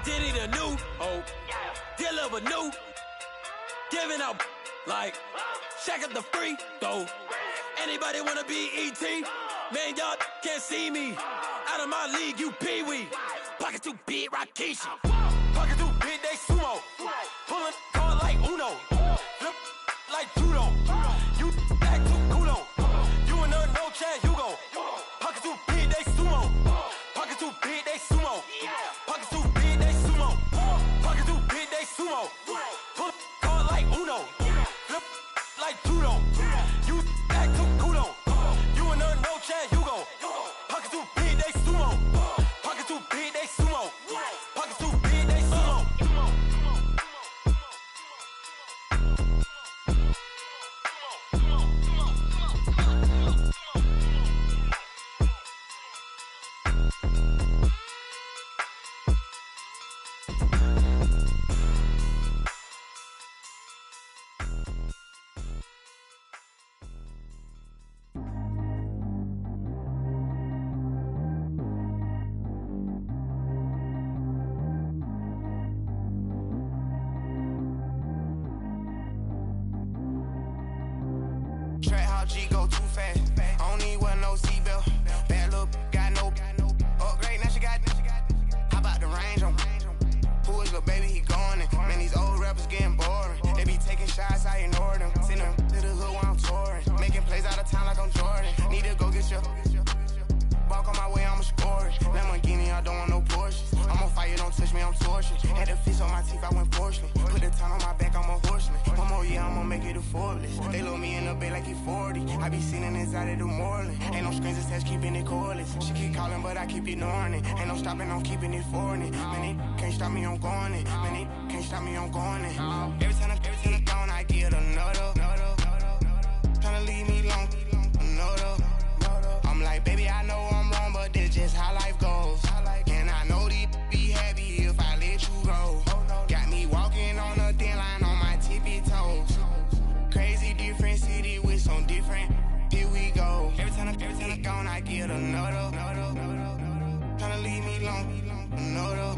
Did it a new hope. Deal of a new. Giving out like Shaq at the free throw. Anybody wanna be E.T.? Man, y'all can't see me. Out of my league, you pee-wee. Pocket too big, Rakisha. Pocket too big, they sumo. Pulling hard like Uno. Flip like judo. You act too culo. You and her, no chance, you go. Pocket too big, they sumo. Pocket too big, they sumo. Pocket too big, they sumo. Pocket too big, they sumo. Pull hard like Uno. Flip like judo. You act too culo. You and her, no chance, you go. Pocket too big, they sumo. Pocket too big, they sumo. Pocket too big, they sumo. Track how G go too fast. I don't need one no seatbelt. Bad little got no upgrade. Now she got. How about the range on? Who is little baby? He going in. Man, these old rappers getting boring. They be taking shots, I ignore them. Send them to the hood while I'm touring. Making plays out of town like I'm Jordan. Need to go get your. Walk on my way, I'ma score it. Lamborghini, I don't want no Porsches. I'm on fire, don't touch me, I'm torching. Had the fish on my teeth, I went porcelain. Put the time on my back, I'm a horseman. One more year, I'ma make it a Forbes. They load me in the bay like he 40. I be sitting inside of the Moreland. Ain't no screens attached, keeping it cordless. She keep calling, but I keep ignoring it. Ain't no stopping, I'm keeping it foreign it. Man, they can't stop me, I'm going it. Man, they can't stop me, I'm going it. Every time I gone, I get another. Tryna leave me alone, another. I'm like, baby, I know I'm wrong, but this just how life goes. And I know these be happy if I let you go. Got me walking on a thin line on my tippy toes. Crazy different city with some different. Here we go. Every time I gone, I get another. Tryna leave me alone, another.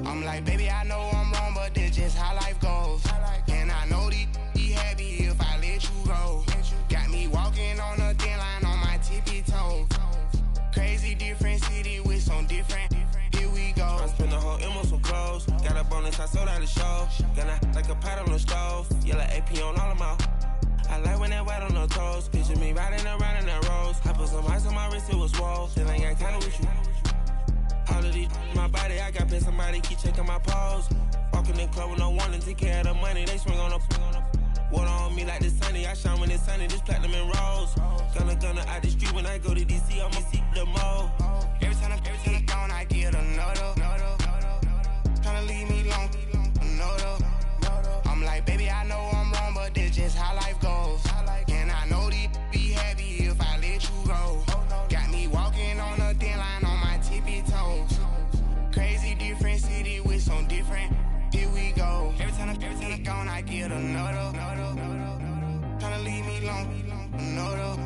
I'm like, baby, I know I'm wrong, but this just how life goes. And I know these be happy if I let you go. Got me walking on a thin I sold out the show. Gonna like a pot on the stove. Yellow AP on all of my. I like when that white on the toes. Picture me riding around in that rose. I put some ice on my wrist, it was swole. Then I got kinda with you. All of these my body, I got paid somebody keep checking my pose. Walking in club with no warning, take care of the money. They swing on the water on me like the sunny. I shine when it's sunny, this platinum and rose. Gonna out the street when I go to DC, I'ma see the mode. Every time I'm gone, I get another. Tryna leave me alone, another. I'm like, baby, I know I'm wrong, but this just how life goes. And I know these be happy if I let you go. Got me walking on a thin line on my tippy toes. Crazy different city with some different. Here we go. Every time I'm gone, I get another. Tryna leave me alone, another.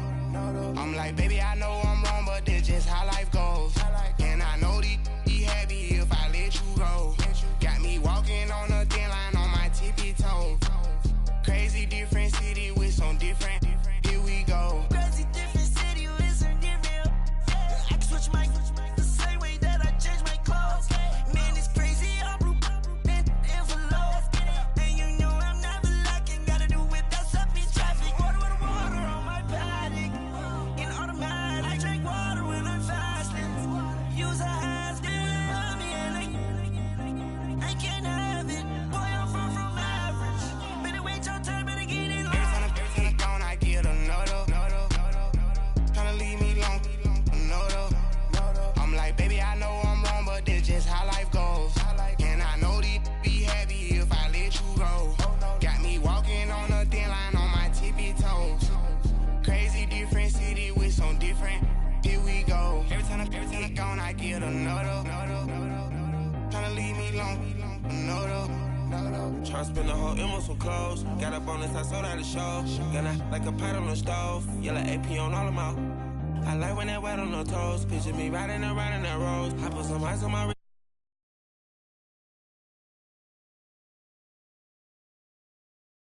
I'm like, baby, I know I'm wrong, but this just how life goes. And I know these be happy if I let you go. Got me walking on a thin line on my tippy toes. Crazy different city with some different. Here we go. Crazy different city with some different. I can switch my the same way that I change my clothes. Man, it's crazy. I'm blue envelope. And you know I'm never lacking. Gotta do with that stuff in traffic. Water on my paddock. In automatic. I drink water when I'm fasting. Use a has on me and I can't have it. Boy, I'm far from average. Better wait your turn, better get in line. Every time I'm gone, I get another. Tryna leave me alone, another. I'm like, baby, I know I'm wrong, but this just how life goes. And I know these be happy if I let you go. Got me walking on a thin line on my tippy toes. Crazy different city with some different. Here we go. Every time I'm gone, I get another. Tryna leave me alone, another. Try to spend the whole M on some clothes. Got up on this, I sold out the show. Gonna like a pot on the stove. Yellow AP on all of my. I like when that white on the toes. Picture me riding around in that rose. I put some ice on my wrist.